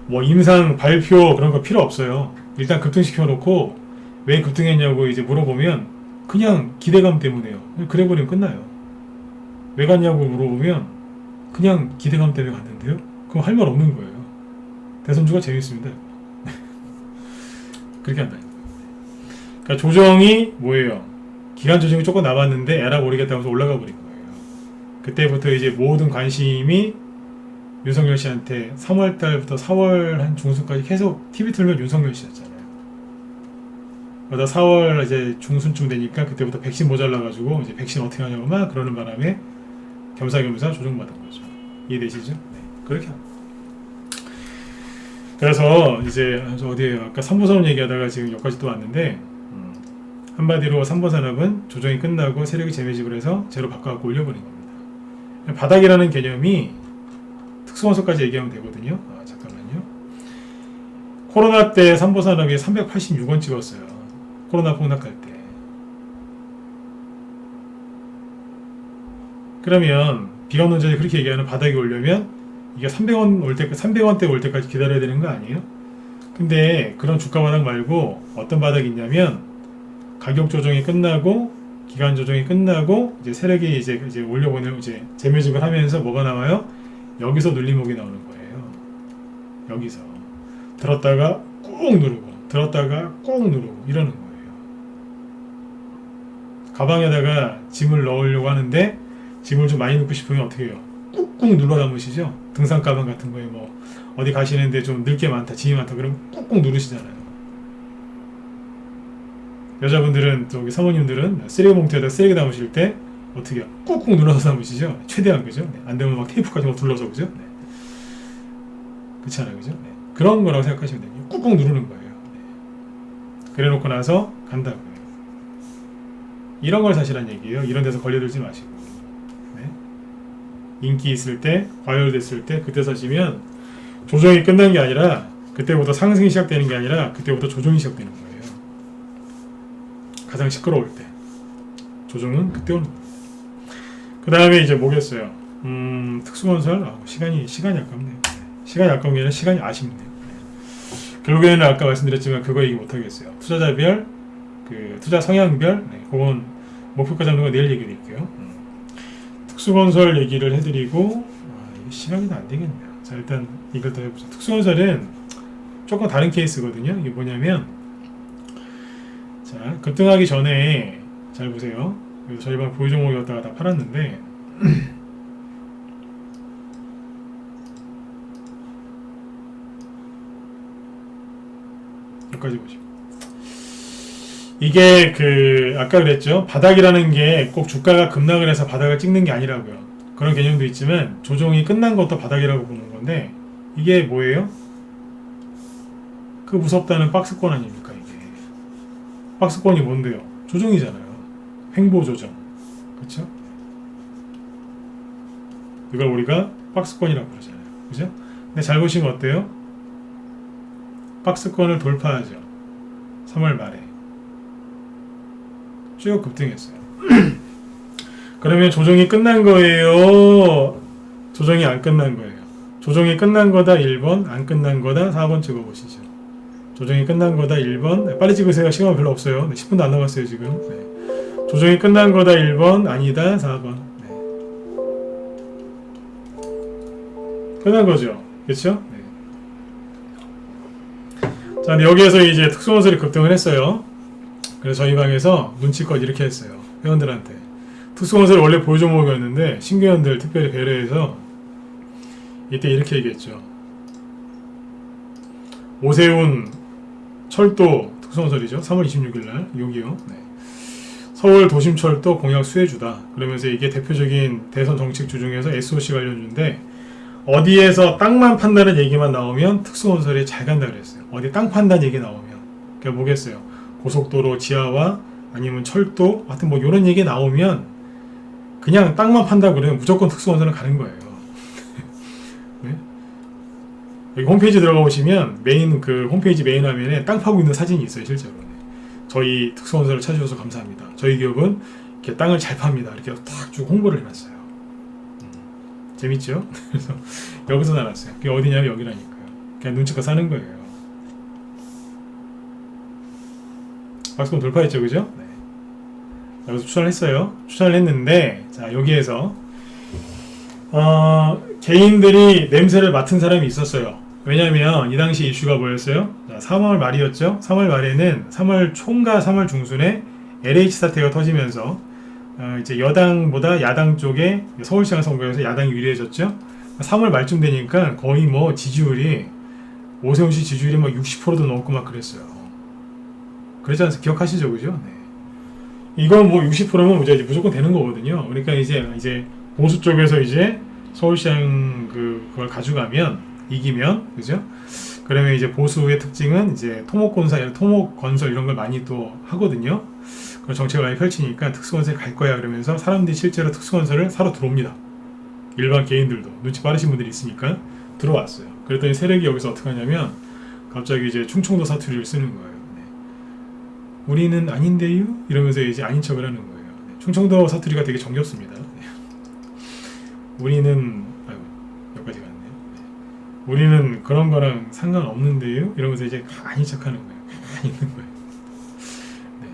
뭐 임상 발표 그런 거 필요 없어요. 일단 급등시켜 놓고 왜 급등했냐고 이제 물어보면 그냥 기대감 때문에요. 그래 버리면 끝나요. 왜 갔냐고 물어보면 그냥 기대감 때문에 갔는데요. 그럼 할 말 없는 거예요. 대선주가 재밌습니다. 그렇게 한다니까. 그러니까 조정이 뭐예요? 기간 조정이 조금 남았는데 에라 모르겠다고 해서 올라가 버린 거예요. 그때부터 이제 모든 관심이 윤석열 씨한테 3월 달부터 4월 한 중순까지 계속 TV 틀면 윤석열 씨였잖아요. 그러다 4월 이제 중순쯤 되니까 그때부터 백신 모자라가지고 이제 백신 어떻게 하냐고 막 그러는 바람에 겸사겸사 조정받은 거죠. 이해되시죠? 네, 그렇게 합니다. 그래서 이제 어디에요? 아까 3보산업 얘기하다가 지금 여기까지 또 왔는데 한마디로 3보산업은 조정이 끝나고 세력이 재매집을 해서 제로 바꿔갖고 올려버린 겁니다. 바닥이라는 개념이 특수원소까지 얘기하면 되거든요. 잠깐만요. 코로나 때 3보산업이 386원 찍었어요. 코로나 폭락할 때. 그러면 비관론자들이 그렇게 얘기하는 바닥이 오려면 이게 300원 올 때, 300원대 올 때까지 기다려야 되는 거 아니에요? 근데 그런 주가 바닥 말고 어떤 바닥이 있냐면 가격 조정이 끝나고 기간 조정이 끝나고 이제 세력이 이제 올려보내고 이제 재매집을 하면서 뭐가 나와요? 여기서 눌림목이 나오는 거예요. 여기서 들었다가 꾹 누르고 들었다가 꾹 누르고 이러는 거예요. 가방에다가 짐을 넣으려고 하는데 짐을 좀 많이 넣고 싶으면 어떻게 해요? 꾹꾹 눌러 담으시죠? 등산 가방 같은 거에 뭐 어디 가시는데 좀 늘 게 많다, 짐이 많다 그러면 꾹꾹 누르시잖아요. 여자분들은 저기 사모님들은 쓰레기 봉투에다 쓰레기 담으실 때 어떻게 해요? 꾹꾹 눌러서 담으시죠? 최대한 그죠? 네. 안 되면 막 테이프 같은 거 둘러서 그죠? 네. 그렇지 않아요, 그죠? 네. 그런 거라고 생각하시면 돼요. 꾹꾹 누르는 거예요. 네. 그래놓고 나서 간다고요. 이런 걸 사시란 얘기예요. 이런 데서 걸려들지 마시고. 네. 인기 있을 때, 과열됐을 때 그때 사시면 조정이 끝난 게 아니라 그때부터 상승이 시작되는 게 아니라 그때부터 조정이 시작되는 거예요. 가장 시끄러울 때 조정은 그때 오는 겁니다. 그 다음에 이제 뭐겠어요? 특수건설 시간이 아깝네요. 시간이 아까운 게 아니라 시간이 아쉽네요. 결국에는 아까 말씀드렸지만 그거 얘기 못 하겠어요. 투자자별 그 투자 성향별 그건 목표가 잡는 거 내일 얘기 드릴게요. 특수건설 얘기를 해드리고 이게 시간이 안 되겠네요. 자 일단 이걸 더 해보자. 특수건설은 조금 다른 케이스거든요. 이게 뭐냐면 자, 급등하기 전에 잘 보세요. 저희 방 보유 종목이었다가 다 팔았는데 여기까지 보시고 이게 그 아까 그랬죠. 바닥이라는 게 꼭 주가가 급락을 해서 바닥을 찍는 게 아니라고요. 그런 개념도 있지만 조정이 끝난 것도 바닥이라고 보는 건데 이게 뭐예요? 그 무섭다는 박스권 아닙니까? 박스권이 뭔데요? 조정이잖아요. 횡보 조정. 그렇죠? 이걸 우리가 박스권이라고 그러잖아요. 그죠? 근데 잘 보시면 어때요? 박스권을 돌파하죠. 3월 말에. 쭉 급등했어요. 그러면 조정이 끝난 거예요? 조정이 안 끝난 거예요? 조정이 끝난 거다 1번, 안 끝난 거다 4번 찍어보시죠. 조정이 끝난 거다 1번. 빨리 찍으세요. 시간 별로 없어요. 네, 10분도 안 남았어요 지금. 네. 조정이 끝난 거다 1번. 아니다 4번. 네. 끝난 거죠. 그렇죠? 네. 자, 근데 여기에서 이제 특수건설이 급등을 했어요. 그래서 저희 방에서 눈치껏 이렇게 했어요. 회원들한테. 특수건설이 원래 보유 종목이었는데 신규 회원들 특별히 배려해서 이때 이렇게 얘기했죠. 오세훈 철도 특수건설이죠. 3월 26일날 여기요. 네. 서울 도심철도 공약 수혜주다. 그러면서 이게 대표적인 대선 정책주 중에서 SOC 관련주인데 어디에서 땅만 판다는 얘기만 나오면 특수건설이 잘 간다 그랬어요. 어디 땅 판다는 얘기 나오면 그게 뭐겠어요? 고속도로 지하와 아니면 철도 하여튼 뭐 이런 얘기 나오면 그냥 땅만 판다 그러면 무조건 특수건설은 가는 거예요. 네? 여기 홈페이지 들어가 보시면 그 홈페이지 메인 화면에 땅 파고 있는 사진이 있어요. 실제로. 저희 특수건설을 찾으셔서 감사합니다. 저희 기업은 이렇게 땅을 잘 팝니다. 이렇게 탁 쭉 홍보를 해놨어요. 재밌죠? 그래서 여기서 나눴어요. 그게 어디냐면 여기라니까요. 그냥 눈치껏 사는 거예요. 박스권 돌파했죠, 그죠? 네. 여기서 추천을 했어요. 추천을 했는데 자 여기에서 개인들이 냄새를 맡은 사람이 있었어요. 왜냐면 이 당시 이슈가 뭐였어요? 자, 3월 말이었죠. 3월 말에는 3월 초인가 3월 중순에 LH 사태가 터지면서 이제 여당보다 야당 쪽에 서울시장 선거에서 야당이 유리해졌죠. 3월 말쯤 되니까 거의 뭐 지지율이 오세훈 씨 지지율이 막 60%도 넘고 막 그랬어요. 그랬지 않습니까? 기억하시죠, 그죠? 네. 이건 뭐 60%면 이제 무조건 되는 거거든요. 그러니까 이제 보수 쪽에서 이제 서울시장 그걸 가져가면 이기면 그죠? 그러면 이제 보수의 특징은 이제 토목건설 이런 걸 많이 또 하거든요. 그런 정책을 많이 펼치니까 특수건설이 갈 거야 그러면서 사람들이 실제로 특수건설을 사러 들어옵니다. 일반 개인들도 눈치 빠르신 분들이 있으니까 들어왔어요. 그랬더니 세력이 여기서 어떻게 하냐면 갑자기 이제 충청도 사투리를 쓰는 거예요. 네. 우리는 아닌데요? 이러면서 이제 아닌 척을 하는 거예요. 네. 충청도 사투리가 되게 정겹습니다. 네. 우리는 여기까지 갔네요. 우리는 그런 거랑 상관없는데요? 이러면서 이제 가만히 척하는 거예요. 가만히 있는 거예요. 네.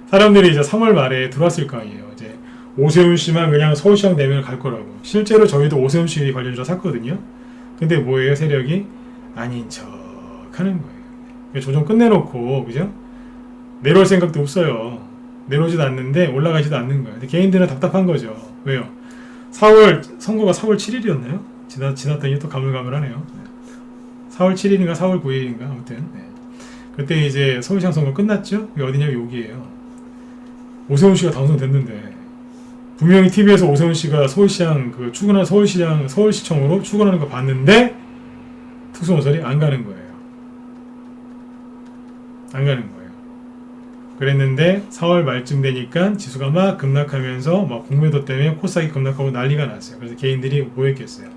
사람들이 이제 3월 말에 들어왔을 거 아니에요. 이제 오세훈 씨만 그냥 서울시장 되면 갈 거라고. 실제로 저희도 오세훈 씨 관련주로 샀거든요. 근데 뭐예요? 세력이 아닌 척 하는 거예요. 조정 끝내놓고, 그죠? 내려올 생각도 없어요. 내려오지도 않는데 올라가지도 않는 거예요. 근데 개인들은 답답한 거죠. 왜요? 4월, 선거가 4월 7일이었나요? 지났더니 또 가물가물하네요. 4월 7일인가 4월 9일인가 아무튼. 네. 그때 이제 서울시장 선거 끝났죠? 이게 어디냐면 여기에요. 오세훈 씨가 당선됐는데 분명히 TV에서 오세훈 씨가 서울시장 서울시청으로 출근하는 거 봤는데 특수본설이 안 가는 거예요. 안 가는 거예요. 그랬는데 4월 말쯤 되니까 지수가 막 급락하면서 막 공매도 때문에 코스닥이 급락하고 난리가 났어요. 그래서 개인들이 뭐 했겠어요?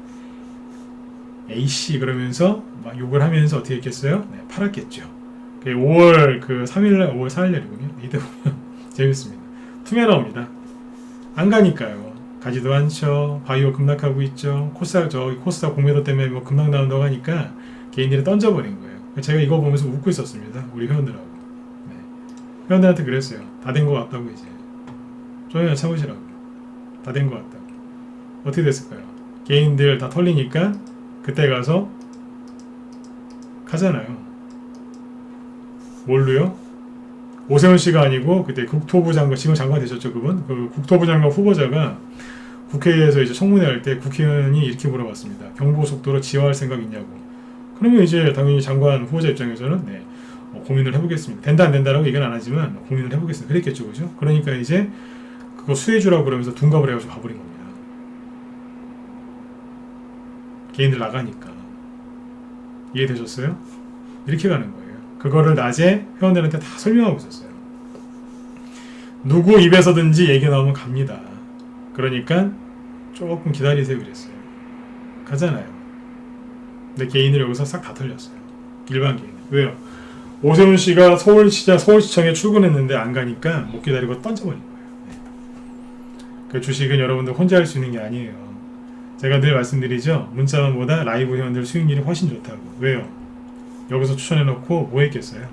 A씨 그러면서 막 욕을 하면서 어떻게 했겠어요? 네, 팔았겠죠. 5월 3일날 5월 4일날이군요. 이때 보면 재밌습니다. 투매 나옵니다. 안 가니까요. 가지도 않죠. 바이오 급락하고 있죠. 코스닥 공매도 때문에 뭐 급락 나온다고 하니까 개인들이 던져버린 거예요. 제가 이거 보면서 웃고 있었습니다. 우리 회원들하고. 네. 회원들한테 그랬어요. 다 된 거 같다고 이제. 조용히 참으시라고. 다 된 거 같다고. 어떻게 됐을까요? 개인들 다 털리니까 그때 가서 가잖아요. 뭘로요? 오세훈 씨가 아니고 그때 국토부 장관, 지금 장관 되셨죠 그분? 그 국토부 장관 후보자가 국회에서 이제 청문회 할 때 국회의원이 이렇게 물어봤습니다. 경보 속도로 지화할 생각 있냐고. 그러면 이제 당연히 장관 후보자 입장에서는 네, 고민을 해보겠습니다. 된다 안 된다라고 얘기는 안 하지만 고민을 해보겠습니다. 그랬겠죠, 그죠? 그러니까 이제 그거 수혜주라고 그러면서 둔갑을 해가지고 가버린 겁니다. 개인들 나가니까. 이해되셨어요? 이렇게 가는 거예요. 그거를 낮에 회원들한테 다 설명하고 있었어요. 누구 입에서든지 얘기 나오면 갑니다. 그러니까 조금 기다리세요 그랬어요. 가잖아요. 근데 개인을 여기서 싹 다 털렸어요. 일반 개인. 왜요? 오세훈 씨가 서울시청에 출근했는데 안 가니까 못 기다리고 던져버린 거예요. 네. 그 주식은 여러분들 혼자 할 수 있는 게 아니에요. 제가 늘 말씀드리죠. 문자만보다 라이브 회원들 수익률이 훨씬 좋다고. 왜요? 여기서 추천해놓고 뭐 했겠어요?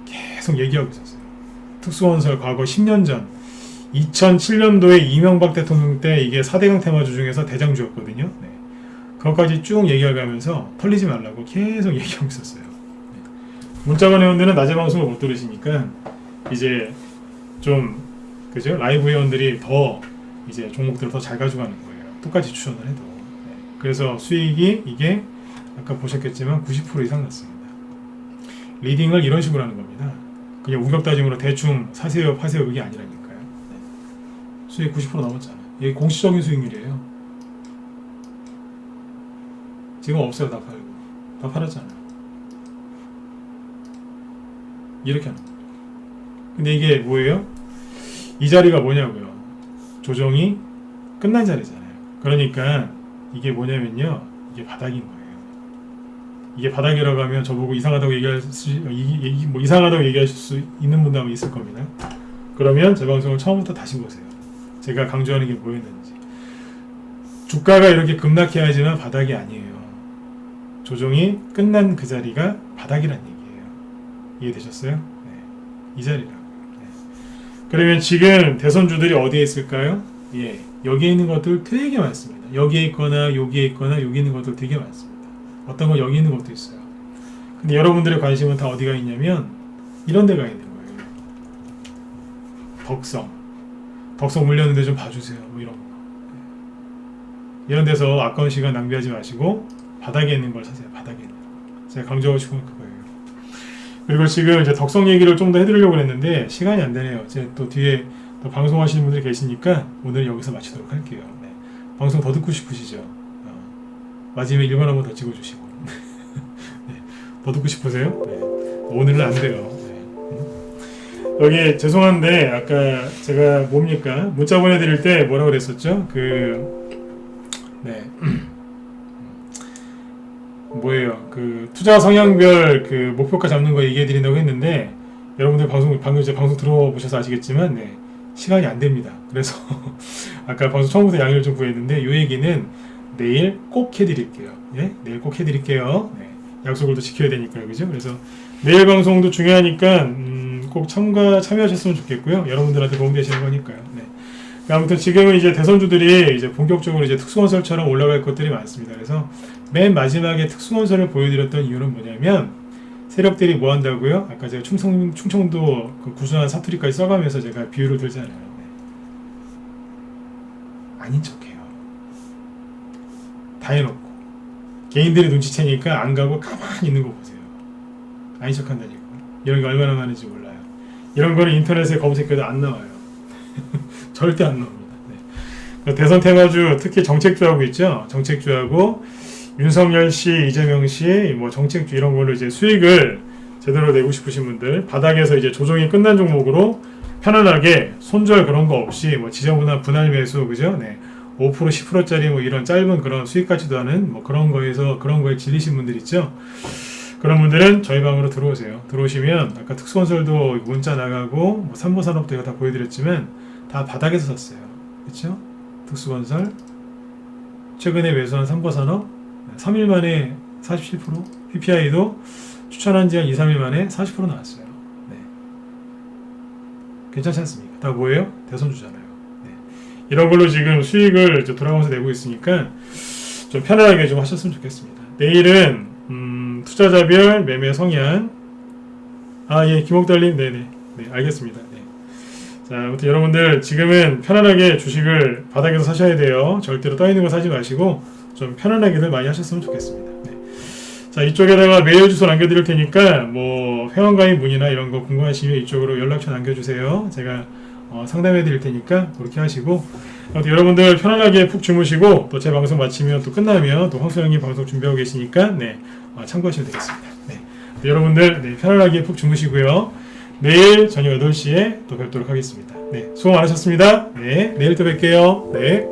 계속 얘기하고 있었어요. 특수원설 과거 10년 전 2007년도에 이명박 대통령 때 이게 4대강 테마주 중에서 대장주였거든요. 네. 그것까지 쭉 얘기하면서 털리지 말라고 계속 얘기하고 있었어요. 네. 문자관 회원들은 낮에 방송을 못 들으시니까 이제 좀 그죠? 라이브 회원들이 더 이제 종목들을 더 잘 가져가는 거예요. 똑같이 추천을 해도. 네. 그래서 수익이 이게 아까 보셨겠지만 90% 이상 났습니다. 리딩을 이런 식으로 하는 겁니다. 그냥 우격 다짐으로 대충 사세요 파세요 그게 아니라니까요. 네. 수익 90% 넘었잖아. 이게 공시적인 수익률이에요. 지금 없어요. 다 팔고. 다 팔았잖아요. 이렇게 하는 거예요. 근데 이게 뭐예요? 이 자리가 뭐냐고요. 조정이 끝난 자리잖아요. 그러니까 이게 뭐냐면요. 이게 바닥인 거예요. 이게 바닥이라고 하면 저보고 이상하다고 이상하다고 얘기하실 수 있는 분도 아마 있을 겁니다. 그러면 제 방송을 처음부터 다시 보세요. 제가 강조하는 게 뭐였는지. 주가가 이렇게 급락해야지만 바닥이 아니에요. 조정이 끝난 그 자리가 바닥이란 얘기예요. 이해되셨어요? 네. 이 자리라고. 네. 그러면 지금 대선주들이 어디에 있을까요? 예, 여기에 있는 것들 되게 많습니다. 여기에 있거나 여기에 있거나 여기 있는 것들 되게 많습니다. 어떤 건 여기 있는 것도 있어요. 근데 여러분들의 관심은 다 어디가 있냐면 이런 데가 있는 거예요. 덕성 물렸는데 좀 봐주세요. 뭐 이런 거. 이런 데서 아까운 시간 낭비하지 마시고 바닥에 있는 걸 사세요. 바닥에 있는 거. 제가 강조하고 싶은 건 그거예요. 그리고 지금 이제 덕성 얘기를 좀 더 해드리려고 했는데 시간이 안 되네요. 이제 또 뒤에 또 방송하시는 분들이 계시니까 오늘 여기서 마치도록 할게요. 네. 방송 더 듣고 싶으시죠? 마지막에 1번 한번 더 찍어주시고 네. 더 듣고 싶으세요? 네. 오늘은 안 돼요. 네. 여기 죄송한데 아까 제가 뭡니까? 문자 보내드릴 때 뭐라고 그랬었죠? 네. 뭐예요? 투자 성향별 목표가 잡는 거 얘기해 드린다고 했는데 여러분들 방금 이제 방송 들어보셔서 아시겠지만 시간이 안 됩니다. 그래서 아까 방송 처음부터 양해를 좀 구했는데 이 얘기는 내일 꼭 해드릴게요. 예? 내일 꼭 해드릴게요. 네. 약속을 또 지켜야 되니까요. 그죠? 그래서 내일 방송도 중요하니까 꼭 참여하셨으면 좋겠고요. 여러분들한테 도움되시는 거니까요. 네. 아무튼 지금은 이제 대선주들이 이제 본격적으로 이제 특수건설처럼 올라갈 것들이 많습니다. 그래서 맨 마지막에 특수건설을 보여드렸던 이유는 뭐냐면 세력들이 뭐 한다고요? 아까 제가 충청도 그 구수한 사투리까지 써가면서 제가 비유를 들잖아요. 네. 아닌 척해요. 다 해놓고 개인들이 눈치채니까 안 가고 가만히 있는 거 보세요. 아닌 척한다니까. 이런 게 얼마나 많은지 몰라요. 이런 거는 인터넷에 검색해도 안 나와요. 절대 안 나옵니다. 네. 대선 테마주 특히 정책주하고 있죠. 정책주하고 윤석열 씨, 이재명 씨, 뭐 정책주 이런 걸로 이제 수익을 제대로 내고 싶으신 분들 바닥에서 이제 조정이 끝난 종목으로 편안하게 손절 그런 거 없이 뭐 지저분한 분할 매수 그죠? 네. 5% 10%짜리 뭐 이런 짧은 그런 수익 같지도 않은 뭐 그런 거에서 그런 거에 질리신 분들 있죠. 그런 분들은 저희 방으로 들어오세요. 들어오시면 아까 특수건설도 문자 나가고 뭐 삼보산업도 이거 다 보여드렸지만 다 바닥에서 샀어요. 그렇죠? 특수건설 최근에 매수한 삼보산업 3일 만에 47% PPI도 추천한 지 한 2, 3일 만에 40% 나왔어요. 네. 괜찮지 않습니까? 다 뭐예요? 대선주잖아요. 네. 이런 걸로 지금 수익을 돌아가면서 내고 있으니까 좀 편안하게 좀 하셨으면 좋겠습니다. 내일은 투자자별 매매 성향 예 김옥달님 네네 네 알겠습니다. 네. 자 아무튼 여러분들 지금은 편안하게 주식을 바닥에서 사셔야 돼요. 절대로 떠있는 거 사지 마시고 좀 편안하게들 많이 하셨으면 좋겠습니다. 네. 자 이쪽에다가 메일 주소 남겨드릴 테니까 뭐 회원가입 문의나 이런 거 궁금하시면 이쪽으로 연락처 남겨주세요. 제가 상담해 드릴 테니까 그렇게 하시고 아무튼 여러분들 편안하게 푹 주무시고 또 제 방송 마치면 또 끝나면 또 황소영님 방송 준비하고 계시니까 네 참고하시면 되겠습니다. 네. 여러분들 네, 편안하게 푹 주무시고요. 내일 저녁 8시에 또 뵙도록 하겠습니다. 네, 수고 많으셨습니다. 네, 내일 또 뵐게요. 네.